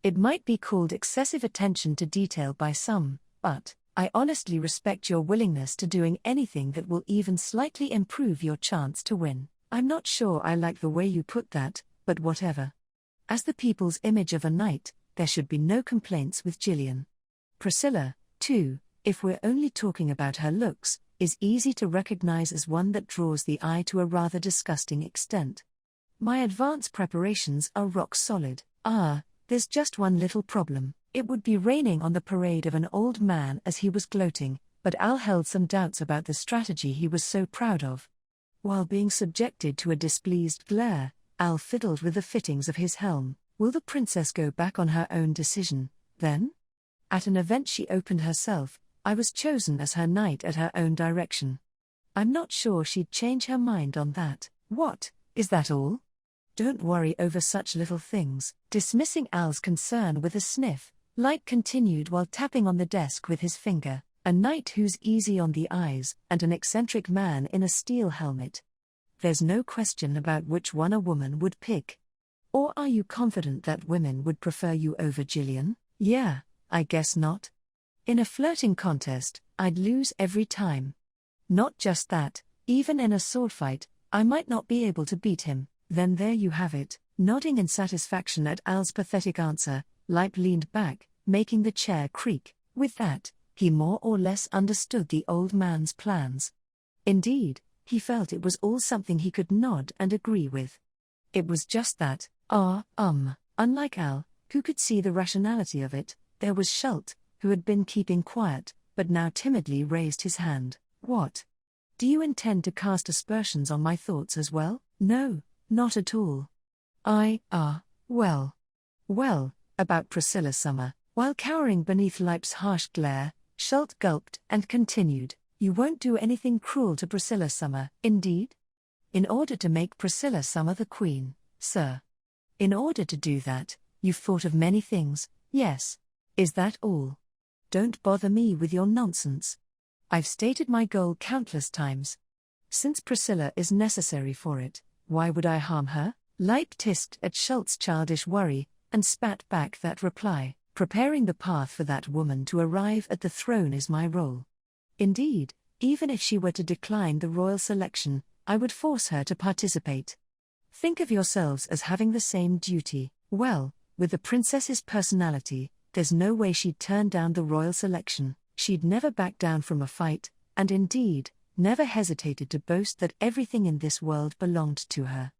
It might be called excessive attention to detail by some, but I honestly respect your willingness to doing anything that will even slightly improve your chance to win. I'm not sure I like the way you put that, but whatever. As the people's image of a knight, there should be no complaints with Gillian. Priscilla, too, if we're only talking about her looks, is easy to recognize as one that draws the eye to a rather disgusting extent. My advance preparations are rock solid. There's just one little problem. It would be raining on the parade of an old man as he was gloating, but Al held some doubts about the strategy he was so proud of. While being subjected to a displeased glare, Al fiddled with the fittings of his helm. Will the princess go back on her own decision, then? At an event she opened herself, I was chosen as her knight at her own direction. I'm not sure she'd change her mind on that. What, is that all? Don't worry over such little things. Dismissing Al's concern with a sniff, Leip continued while tapping on the desk with his finger. A knight who's easy on the eyes, and an eccentric man in a steel helmet. There's no question about which one a woman would pick. Or are you confident that women would prefer you over Gillian? Yeah, I guess not. In a flirting contest, I'd lose every time. Not just that, even in a sword fight, I might not be able to beat him. Then there you have it. Nodding in satisfaction at Al's pathetic answer, Leip leaned back, making the chair creak. With that, he more or less understood the old man's plans. Indeed, he felt it was all something he could nod and agree with. It was just that, unlike Al, who could see the rationality of it, there was Schult, who had been keeping quiet, but now timidly raised his hand. What? Do you intend to cast aspersions on my thoughts as well? No, not at all. Well, about Priscilla Summer. While cowering beneath Leip's harsh glare, Schult gulped and continued. You won't do anything cruel to Priscilla Summer, indeed? In order to make Priscilla Summer the queen, sir. In order to do that, you've thought of many things, yes. Is that all? Don't bother me with your nonsense. I've stated my goal countless times. Since Priscilla is necessary for it, why would I harm her? Leip tisked at Schult's childish worry, and spat back that reply. Preparing the path for that woman to arrive at the throne is my role. Indeed, even if she were to decline the royal selection, I would force her to participate. Think of yourselves as having the same duty. Well, with the princess's personality, there's no way she'd turn down the royal selection. She'd never back down from a fight, and indeed, never hesitated to boast that everything in this world belonged to her.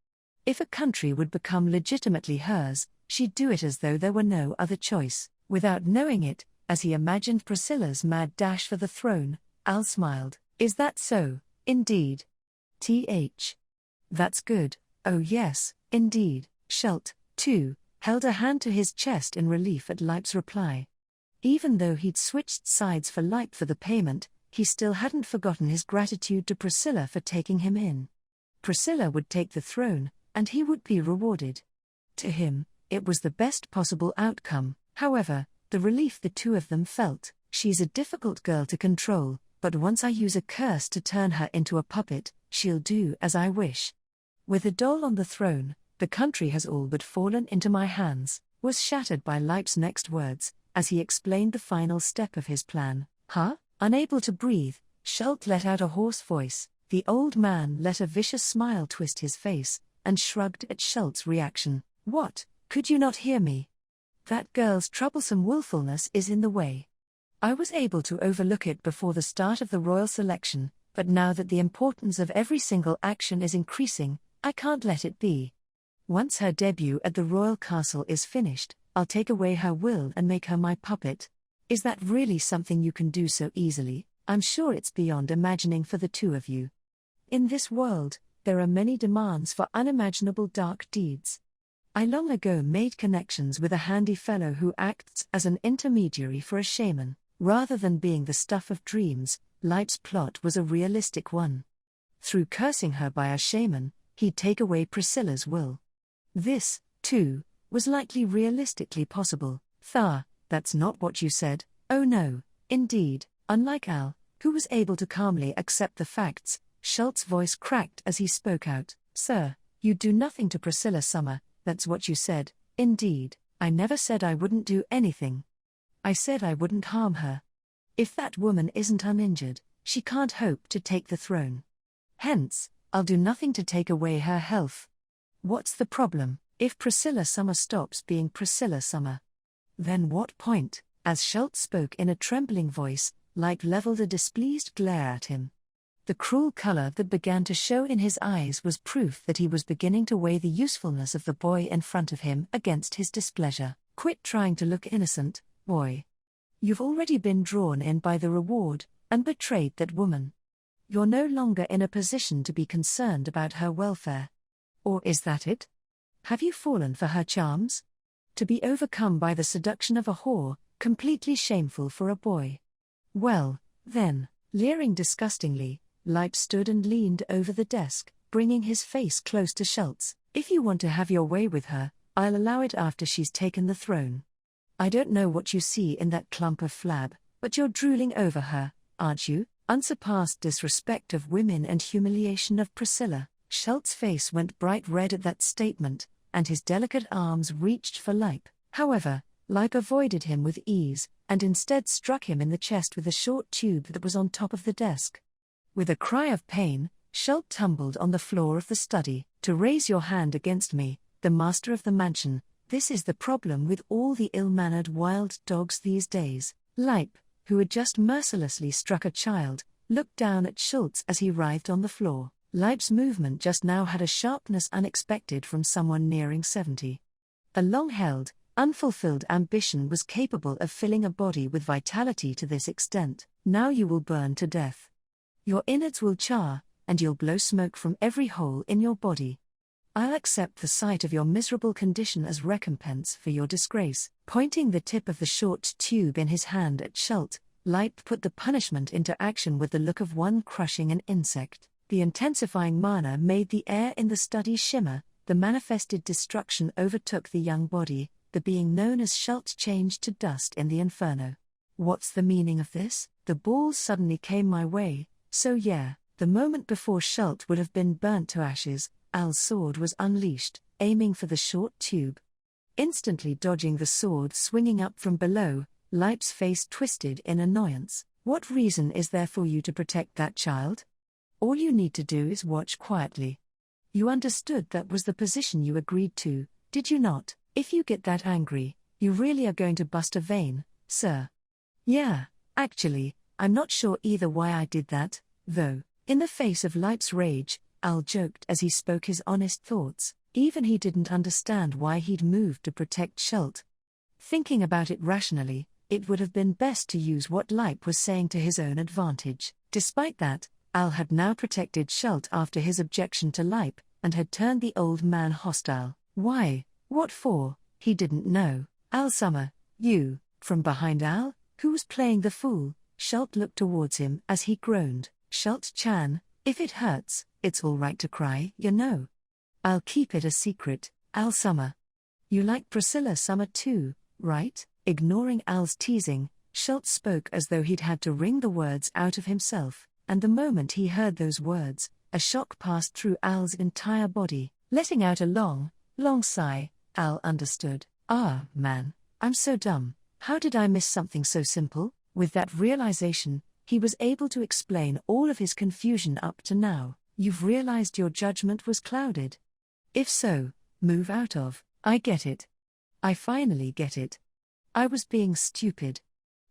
If a country would become legitimately hers, she'd do it as though there were no other choice. Without knowing it, as he imagined Priscilla's mad dash for the throne, Al smiled. Is that so, indeed? That's good. Oh yes, indeed. Schult, too, held a hand to his chest in relief at Leip's reply. Even though he'd switched sides for Leip for the payment, he still hadn't forgotten his gratitude to Priscilla for taking him in. Priscilla would take the throne, and he would be rewarded. To him, it was the best possible outcome. However, the relief the two of them felt. She's a difficult girl to control, but once I use a curse to turn her into a puppet, she'll do as I wish. With a doll on the throne, the country has all but fallen into my hands, was shattered by Leip's next words, as he explained the final step of his plan. Unable to breathe, Schult let out a hoarse voice. The old man let a vicious smile twist his face, and shrugged at Schult's reaction. What, could you not hear me? That girl's troublesome willfulness is in the way. I was able to overlook it before the start of the royal selection, but now that the importance of every single action is increasing, I can't let it be. Once her debut at the royal castle is finished, I'll take away her will and make her my puppet. Is that really something you can do so easily? I'm sure it's beyond imagining for the two of you. In this world, there are many demands for unimaginable dark deeds. I long ago made connections with a handy fellow who acts as an intermediary for a shaman. Rather than being the stuff of dreams, Leip's plot was a realistic one. Through cursing her by a shaman, he'd take away Priscilla's will. This, too, was likely realistically possible. That's not what you said. Oh no, indeed. Unlike Al, who was able to calmly accept the facts, Schult's voice cracked as he spoke out. Sir, you'd do nothing to Priscilla Summer, that's what you said. Indeed, I never said I wouldn't do anything. I said I wouldn't harm her. If that woman isn't uninjured, she can't hope to take the throne. Hence, I'll do nothing to take away her health. What's the problem? If Priscilla Summer stops being Priscilla Summer, then what point? As Schult spoke in a trembling voice, Leip leveled a displeased glare at him. The cruel color that began to show in his eyes was proof that he was beginning to weigh the usefulness of the boy in front of him against his displeasure. Quit trying to look innocent, boy. You've already been drawn in by the reward, and betrayed that woman. You're no longer in a position to be concerned about her welfare. Or is that it? Have you fallen for her charms? To be overcome by the seduction of a whore, completely shameful for a boy. Well, then, leering disgustingly, Leip stood and leaned over the desk, bringing his face close to Schult's. If you want to have your way with her, I'll allow it after she's taken the throne. I don't know what you see in that clump of flab, but you're drooling over her, aren't you? Unsurpassed disrespect of women and humiliation of Priscilla. Schult's face went bright red at that statement, and his delicate arms reached for Leip. However, Leip avoided him with ease, and instead struck him in the chest with a short tube that was on top of the desk. With a cry of pain, Schult tumbled on the floor of the study. To raise your hand against me, the master of the mansion, this is the problem with all the ill-mannered wild dogs these days. Leip, who had just mercilessly struck a child, looked down at Schultz as he writhed on the floor. Leip's movement just now had a sharpness unexpected from someone nearing 70. A long-held, unfulfilled ambition was capable of filling a body with vitality to this extent. Now you will burn to death. Your innards will char, and you'll blow smoke from every hole in your body. I'll accept the sight of your miserable condition as recompense for your disgrace. Pointing the tip of the short tube in his hand at Schult, Leip put the punishment into action with the look of one crushing an insect. The intensifying mana made the air in the study shimmer, the manifested destruction overtook the young body, the being known as Schult changed to dust in the inferno. What's the meaning of this? The balls suddenly came my way, so yeah, the moment before Schult would have been burnt to ashes, Al's sword was unleashed, aiming for the short tube. Instantly dodging the sword swinging up from below, Leip's face twisted in annoyance. What reason is there for you to protect that child? All you need to do is watch quietly. You understood that was the position you agreed to, did you not? If you get that angry, you really are going to bust a vein, sir. Yeah, actually, I'm not sure either why I did that, though. In the face of Leip's rage, Al joked as he spoke his honest thoughts. Even he didn't understand why he'd moved to protect Schult. Thinking about it rationally, it would have been best to use what Leip was saying to his own advantage. Despite that, Al had now protected Schult after his objection to Leip, and had turned the old man hostile. Why? What for? He didn't know. Al Summer, you. From behind Al, who was playing the fool, Schult looked towards him as he groaned. Schult-chan, if it hurts, it's all right to cry, you know. I'll keep it a secret, Al Summer. You like Priscilla Summer too, right? Ignoring Al's teasing, Schult spoke as though he'd had to wring the words out of himself, and the moment he heard those words, a shock passed through Al's entire body. Letting out a long sigh, Al understood. Ah, man, I'm so dumb. How did I miss something so simple? With that realization, he was able to explain all of his confusion up to now. You've realized your judgment was clouded. If so, move out of. I get it. I finally get it. I was being stupid.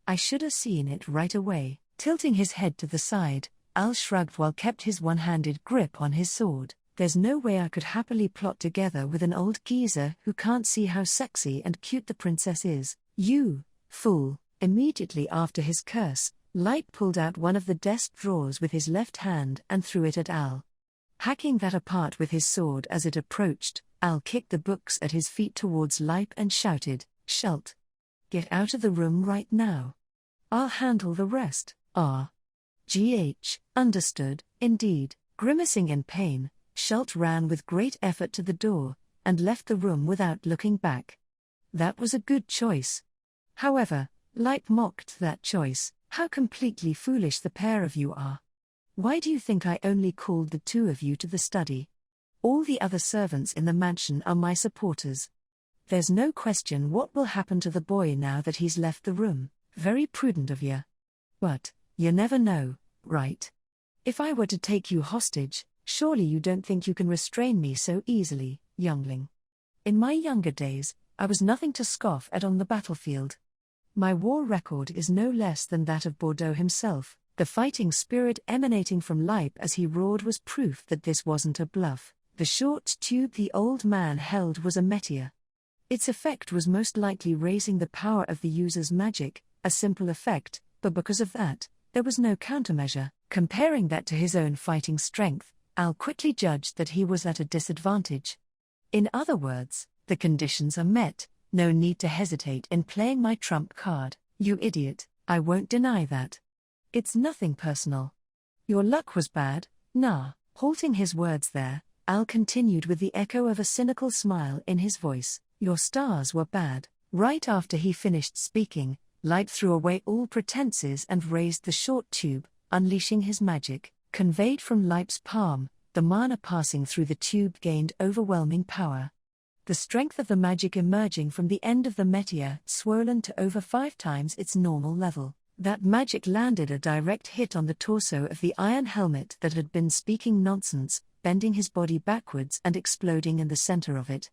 I shoulda seen it right away. Tilting his head to the side, Al shrugged while kept his one-handed grip on his sword. There's no way I could happily plot together with an old geezer who can't see how sexy and cute the princess is. You fool. Immediately after his curse, Light pulled out one of the desk drawers with his left hand and threw it at Al. Hacking that apart with his sword as it approached, Al kicked the books at his feet towards Light and shouted, "Schult! Get out of the room right now. I'll handle the rest." Understood, indeed. Grimacing in pain, Schult ran with great effort to the door, and left the room without looking back. That was a good choice. However, Light mocked that choice. How completely foolish the pair of you are. Why do you think I only called the two of you to the study? All the other servants in the mansion are my supporters. There's no question what will happen to the boy now that he's left the room. Very prudent of you. But, you never know, right? If I were to take you hostage, surely you don't think you can restrain me so easily, youngling. In my younger days, I was nothing to scoff at on the battlefield. My war record is no less than that of Bordeaux himself. The fighting spirit emanating from Leip as he roared was proof that this wasn't a bluff. The short tube the old man held was a meteor. Its effect was most likely raising the power of the user's magic, a simple effect, but because of that, there was no countermeasure. Comparing that to his own fighting strength, Al quickly judged that he was at a disadvantage. In other words, the conditions are met, no need to hesitate in playing my trump card. You idiot, I won't deny that. It's nothing personal. Your luck was bad, nah. Halting his words there, Al continued with the echo of a cynical smile in his voice. Your stars were bad. Right after he finished speaking, Light threw away all pretenses and raised the short tube, unleashing his magic. Conveyed from Light's palm, the mana passing through the tube gained overwhelming power. The strength of the magic emerging from the end of the meteor swollen to over 5 times its normal level. That magic landed a direct hit on the torso of the iron helmet that had been speaking nonsense, bending his body backwards and exploding in the center of it.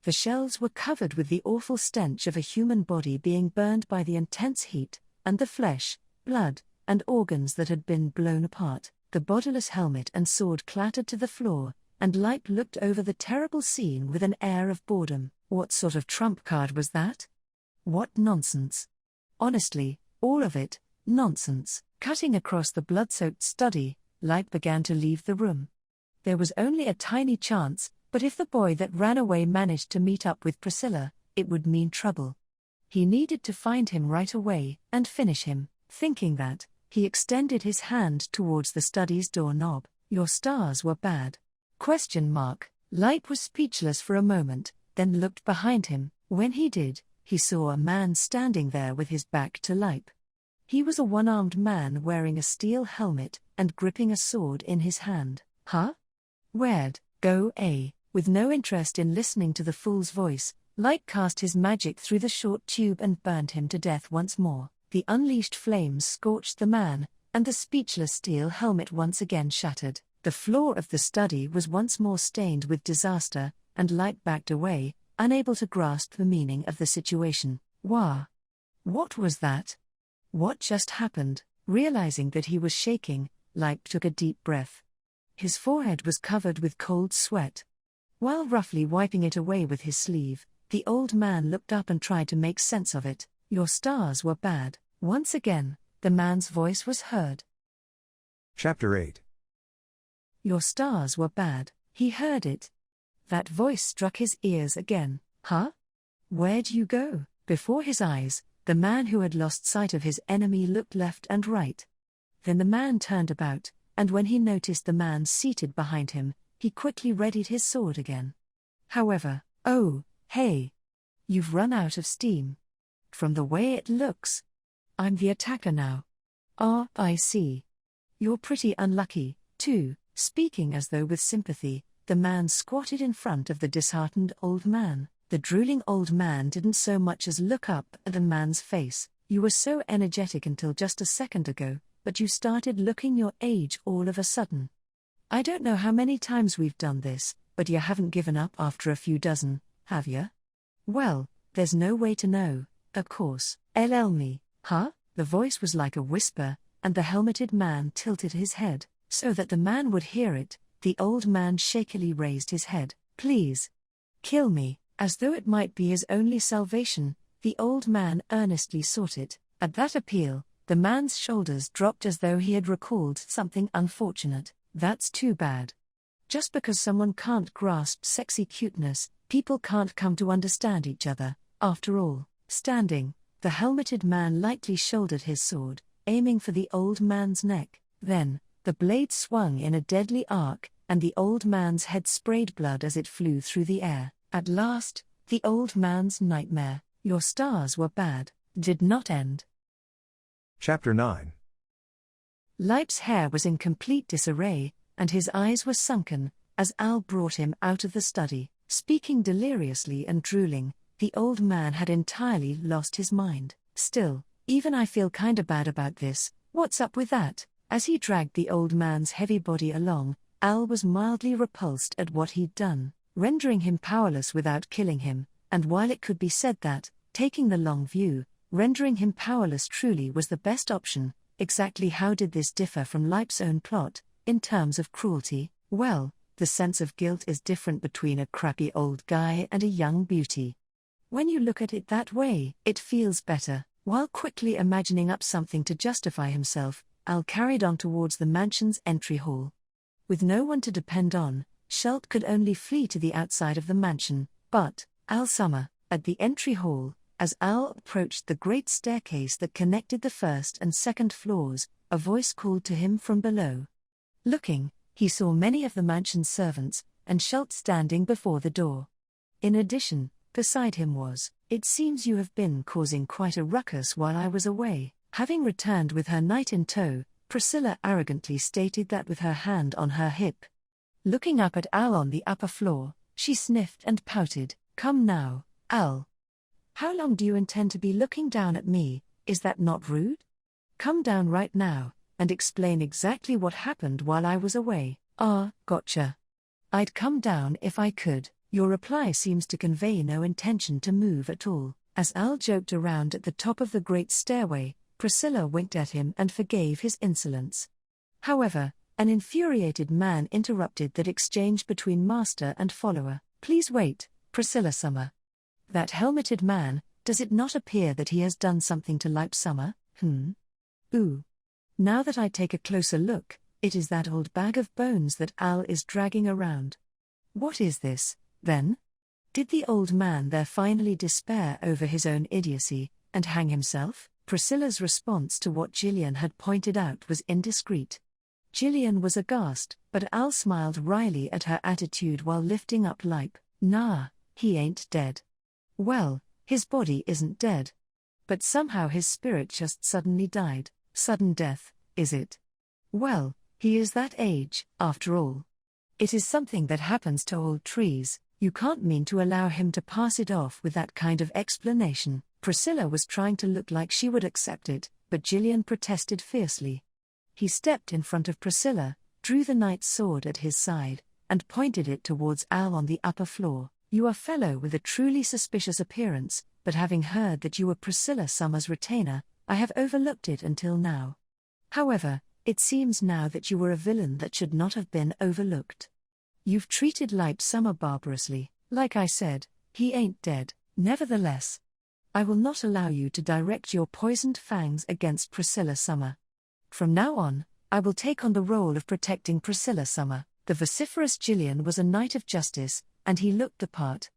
The shells were covered with the awful stench of a human body being burned by the intense heat, and the flesh, blood, and organs that had been blown apart. The bodiless helmet and sword clattered to the floor, and Light looked over the terrible scene with an air of boredom. What sort of trump card was that? What nonsense. Honestly, all of it, nonsense. Cutting across the blood-soaked study, Light began to leave the room. There was only a tiny chance, but if the boy that ran away managed to meet up with Priscilla, it would mean trouble. He needed to find him right away, and finish him. Thinking that, he extended his hand towards the study's doorknob. Your stars were bad. ? Light was speechless for a moment, then looked behind him. When he did, he saw a man standing there with his back to Light. He was a one-armed man wearing a steel helmet and gripping a sword in his hand. Huh? Where'd go a? With no interest in listening to the fool's voice, Light cast his magic through the short tube and burned him to death once more. The unleashed flames scorched the man, and the speechless steel helmet once again shattered. The floor of the study was once more stained with disaster, and Light backed away, unable to grasp the meaning of the situation. Wah! What was that? What just happened? Realizing that he was shaking, Light took a deep breath. His forehead was covered with cold sweat. While roughly wiping it away with his sleeve, the old man looked up and tried to make sense of it. Your stars were bad. Once again, the man's voice was heard. Chapter 8. Your stars were bad. He heard it. That voice struck his ears again. Huh? Where'd you go? Before his eyes, the man who had lost sight of his enemy looked left and right. Then the man turned about, and when he noticed the man seated behind him, he quickly readied his sword again. However, oh, hey! You've run out of steam. From the way it looks. I'm the attacker now. I see. You're pretty unlucky, too. Speaking as though with sympathy, the man squatted in front of the disheartened old man. The drooling old man didn't so much as look up at the man's face. You were so energetic until just a second ago, but you started looking your age all of a sudden. I don't know how many times we've done this, but you haven't given up after a few dozen, have you? Well, there's no way to know, of course. Me. Huh? The voice was like a whisper, and the helmeted man tilted his head, so that the man would hear it. The old man shakily raised his head. Please. Kill me, as though it might be his only salvation. The old man earnestly sought it. At that appeal, the man's shoulders dropped as though he had recalled something unfortunate. That's too bad. Just because someone can't grasp sexy cuteness, people can't come to understand each other. After all, standing, the helmeted man lightly shouldered his sword, aiming for the old man's neck. Then, the blade swung in a deadly arc, and the old man's head sprayed blood as it flew through the air. At last, the old man's nightmare, "Your stars were bad," did not end. Chapter 9. Leip's hair was in complete disarray, and his eyes were sunken, as Al brought him out of the study. Speaking deliriously and drooling, the old man had entirely lost his mind. Still, even I feel kinda bad about this. What's up with that? As he dragged the old man's heavy body along, Al was mildly repulsed at what he'd done, rendering him powerless without killing him, and while it could be said that, taking the long view, rendering him powerless truly was the best option, exactly how did this differ from Leip's own plot, in terms of cruelty? Well, the sense of guilt is different between a crappy old guy and a young beauty. When you look at it that way, it feels better. While quickly imagining up something to justify himself, Al carried on towards the mansion's entry hall. With no one to depend on, Schult could only flee to the outside of the mansion, but, Al Summer, at the entry hall, as Al approached the great staircase that connected the first and second floors, a voice called to him from below. Looking, he saw many of the mansion's servants, and Schult standing before the door. In addition, beside him was, "It seems you have been causing quite a ruckus while I was away." Having returned with her knight in tow, Priscilla arrogantly stated that with her hand on her hip. Looking up at Al on the upper floor, she sniffed and pouted. "Come now, Al. How long do you intend to be looking down at me? Is that not rude? Come down right now, and explain exactly what happened while I was away." "Ah, gotcha. I'd come down if I could." Your reply seems to convey no intention to move at all. As Al joked around at the top of the great stairway, Priscilla winked at him and forgave his insolence. However, an infuriated man interrupted that exchange between master and follower. "Please wait, Priscilla Summer. That helmeted man, does it not appear that he has done something to Leip Summer? Ooh. Now that I take a closer look, it is that old bag of bones that Al is dragging around. What is this, then? Did the old man there finally despair over his own idiocy, and hang himself?" Priscilla's response to what Gillian had pointed out was indiscreet. Gillian was aghast, but Al smiled wryly at her attitude while lifting up Leip. "Nah, he ain't dead." "Well, his body isn't dead. But somehow his spirit just suddenly died." "Sudden death, is it?" "Well, he is that age, after all. It is something that happens to old trees. You can't mean to allow him to pass it off with that kind of explanation." Priscilla was trying to look like she would accept it, but Gillian protested fiercely. He stepped in front of Priscilla, drew the knight's sword at his side, and pointed it towards Al on the upper floor. "You are fellow with a truly suspicious appearance, but having heard that you were Priscilla Summer's retainer, I have overlooked it until now. However, it seems now that you were a villain that should not have been overlooked. You've treated Leip Summer barbarously. Like I said, he ain't dead. Nevertheless, I will not allow you to direct your poisoned fangs against Priscilla Summer. From now on, I will take on the role of protecting Priscilla Summer." The vociferous Gillian was a knight of justice, and he looked the part.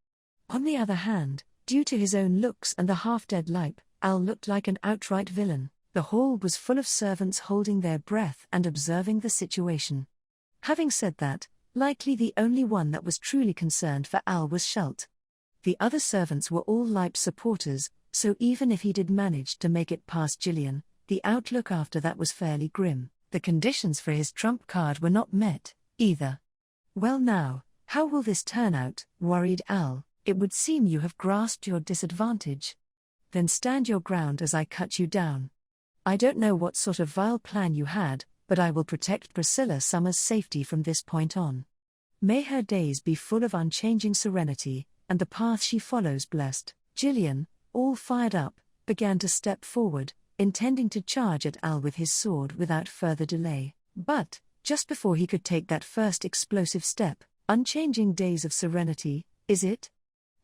On the other hand, due to his own looks and the half-dead Leip, Al looked like an outright villain. The hall was full of servants holding their breath and observing the situation. Having said that, likely the only one that was truly concerned for Al was Schult. The other servants were all Leip's supporters, so even if he did manage to make it past Gillian, the outlook after that was fairly grim. The conditions for his trump card were not met, either. "Well now, how will this turn out?" worried Al. "It would seem you have grasped your disadvantage. Then stand your ground as I cut you down. I don't know what sort of vile plan you had, but I will protect Priscilla Summer's safety from this point on. May her days be full of unchanging serenity, and the path she follows blessed." Gillian, all fired up, began to step forward, intending to charge at Al with his sword without further delay. But, just before he could take that first explosive step, unchanging days of serenity, is it?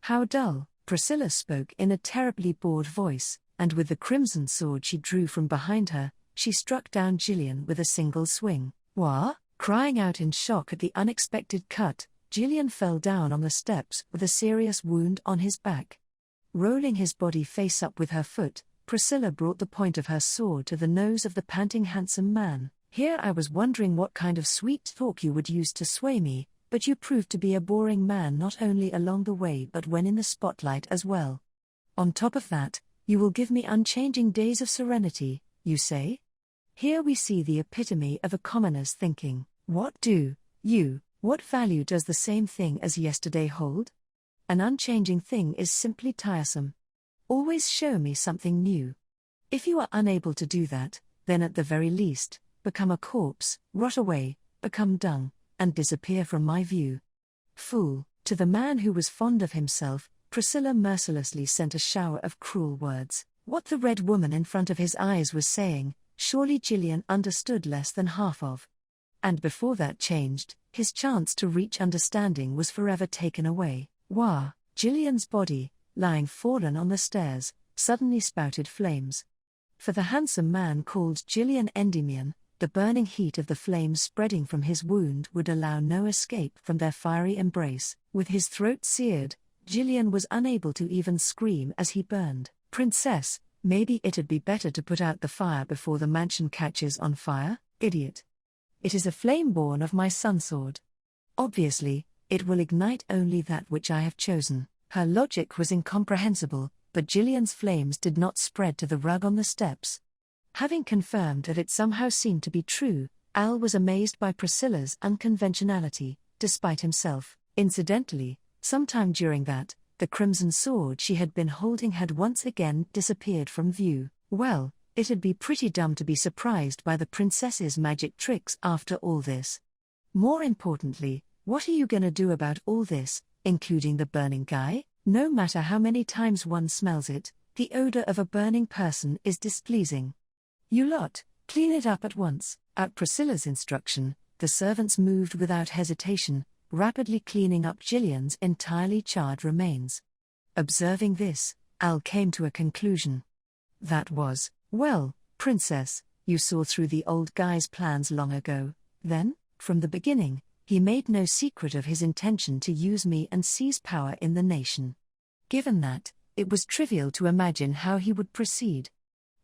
How dull, Priscilla spoke in a terribly bored voice, and with the crimson sword she drew from behind her, she struck down Gillian with a single swing. Wah! Crying out in shock at the unexpected cut, Gillian fell down on the steps with a serious wound on his back. Rolling his body face up with her foot, Priscilla brought the point of her sword to the nose of the panting handsome man. Here I was wondering what kind of sweet talk you would use to sway me, but you proved to be a boring man not only along the way but when in the spotlight as well. On top of that, you will give me unchanging days of serenity, you say? Here we see the epitome of a commoner's thinking. What value does the same thing as yesterday hold? An unchanging thing is simply tiresome. Always show me something new. If you are unable to do that, then at the very least, become a corpse, rot away, become dung, and disappear from my view. Fool. To the man who was fond of himself, Priscilla mercilessly sent a shower of cruel words. What the red woman in front of his eyes was saying, surely Gillian understood less than half of. And before that changed, his chance to reach understanding was forever taken away. Wah! Gillian's body, lying fallen on the stairs, suddenly spouted flames. For the handsome man called Gillian Endymion, the burning heat of the flames spreading from his wound would allow no escape from their fiery embrace. With his throat seared, Gillian was unable to even scream as he burned. Princess, maybe it'd be better to put out the fire before the mansion catches on fire, idiot. It is a flame born of my sunsword. Obviously, it will ignite only that which I have chosen. Her logic was incomprehensible, but Gillian's flames did not spread to the rug on the steps. Having confirmed that it somehow seemed to be true, Al was amazed by Priscilla's unconventionality, despite himself. Incidentally, sometime during that, the crimson sword she had been holding had once again disappeared from view. Well, it'd be pretty dumb to be surprised by the princess's magic tricks after all this. More importantly, what are you gonna do about all this, including the burning guy? No matter how many times one smells it, the odor of a burning person is displeasing. You lot, clean it up at once. At Priscilla's instruction, the servants moved without hesitation, rapidly cleaning up Gillian's entirely charred remains. Observing this, Al came to a conclusion. That was, well, Princess, you saw through the old guy's plans long ago. Then, from the beginning, he made no secret of his intention to use me and seize power in the nation. Given that, it was trivial to imagine how he would proceed.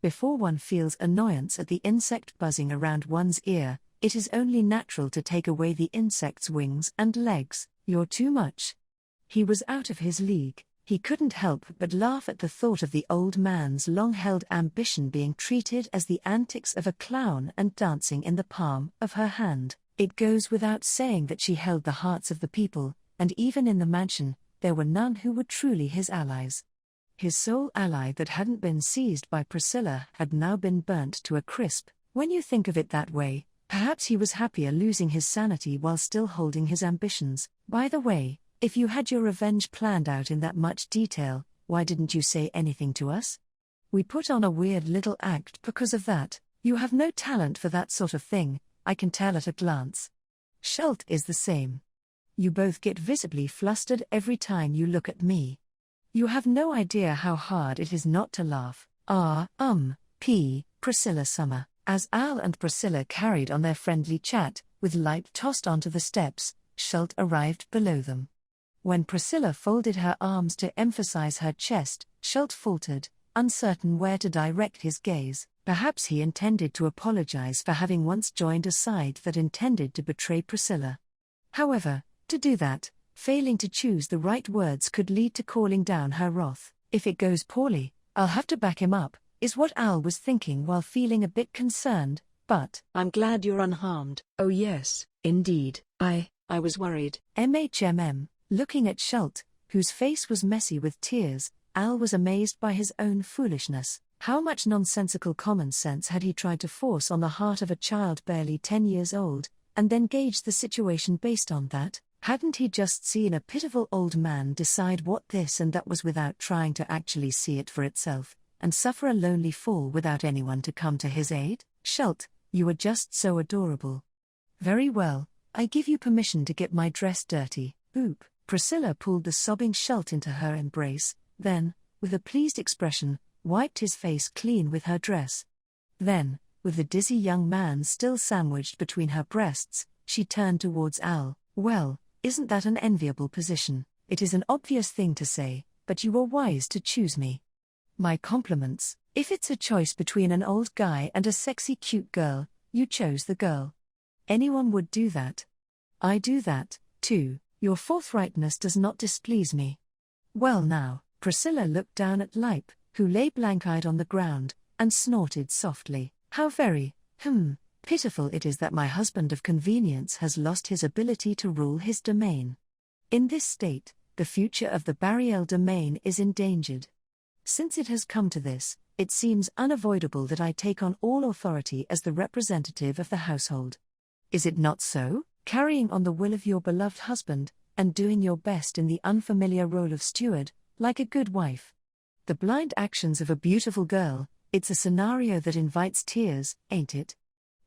Before one feels annoyance at the insect buzzing around one's ear, it is only natural to take away the insect's wings and legs. You're too much. He was out of his league. He couldn't help but laugh at the thought of the old man's long-held ambition being treated as the antics of a clown and dancing in the palm of her hand. It goes without saying that she held the hearts of the people, and even in the mansion, there were none who were truly his allies. His sole ally that hadn't been seized by Priscilla had now been burnt to a crisp. When you think of it that way, perhaps he was happier losing his sanity while still holding his ambitions. By the way, if you had your revenge planned out in that much detail, why didn't you say anything to us? We put on a weird little act because of that. You have no talent for that sort of thing, I can tell at a glance. Schult is the same. You both get visibly flustered every time you look at me. You have no idea how hard it is not to laugh. Priscilla Summer. As Al and Priscilla carried on their friendly chat, with light tossed onto the steps, Schult arrived below them. When Priscilla folded her arms to emphasize her chest, Schult faltered, uncertain where to direct his gaze. Perhaps he intended to apologize for having once joined a side that intended to betray Priscilla. However, to do that, failing to choose the right words could lead to calling down her wrath. If it goes poorly, I'll have to back him up, is what Al was thinking while feeling a bit concerned, but I'm glad you're unharmed. Oh yes, indeed. I was worried. Looking at Schult, whose face was messy with tears, Al was amazed by his own foolishness. How much nonsensical common sense had he tried to force on the heart of a child barely 10 years old, and then gauge the situation based on that? Hadn't he just seen a pitiful old man decide what this and that was without trying to actually see it for itself? and suffer a lonely fall without anyone to come to his aid? Schult, you are just so adorable. Very well, I give you permission to get my dress dirty. Boop. Priscilla pulled the sobbing Schult into her embrace, then, with a pleased expression, wiped his face clean with her dress. Then, with the dizzy young man still sandwiched between her breasts, she turned towards Al. Well, isn't that an enviable position? It is an obvious thing to say, but you were wise to choose me. My compliments. If it's a choice between an old guy and a sexy cute girl, you chose the girl. Anyone would do that. I do that, too. Your forthrightness does not displease me. Well now, Priscilla looked down at Leip, who lay blank-eyed on the ground, and snorted softly. How very, pitiful it is that my husband of convenience has lost his ability to rule his domain. In this state, the future of the Betrayal domain is endangered. Since it has come to this, it seems unavoidable that I take on all authority as the representative of the household. Is it not so? Carrying on the will of your beloved husband, and doing your best in the unfamiliar role of steward, like a good wife. The blind actions of a beautiful girl, it's a scenario that invites tears, ain't it?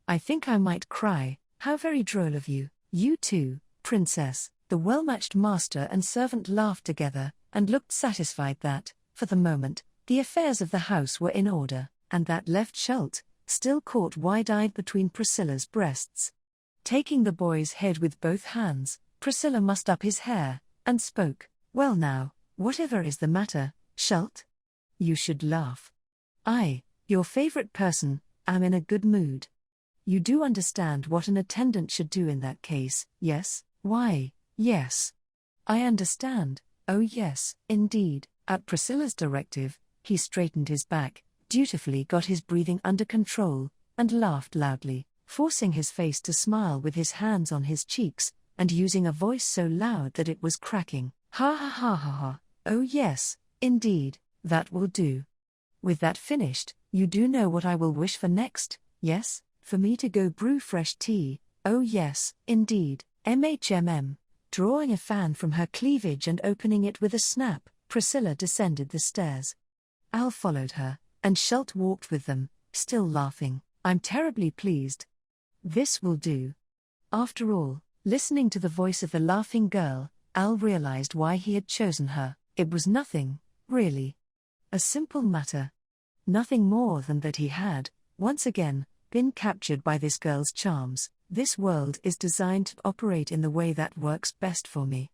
I think I might cry. How very droll of you. You too, princess. The well-matched master and servant laughed together, and looked satisfied that, for the moment, the affairs of the house were in order, and that left Schult, still caught wide-eyed between Priscilla's breasts. Taking the boy's head with both hands, Priscilla mussed up his hair, and spoke. Well now, whatever is the matter, Schult? You should laugh. I, your favorite person, am in a good mood. You do understand what an attendant should do in that case, yes? Why, yes. I understand, oh yes, indeed. At Priscilla's directive, he straightened his back, dutifully got his breathing under control, and laughed loudly, forcing his face to smile with his hands on his cheeks, and using a voice so loud that it was cracking. Ha ha ha ha ha, oh yes, indeed, that will do. With that finished, you do know what I will wish for next, yes? For me to go brew fresh tea, oh yes, indeed. Drawing a fan from her cleavage and opening it with a snap, Priscilla descended the stairs. Al followed her, and Schult walked with them, still laughing. I'm terribly pleased. This will do. After all, listening to the voice of the laughing girl, Al realized why he had chosen her. It was nothing, really. A simple matter. Nothing more than that he had, once again, been captured by this girl's charms. This world is designed to operate in the way that works best for me.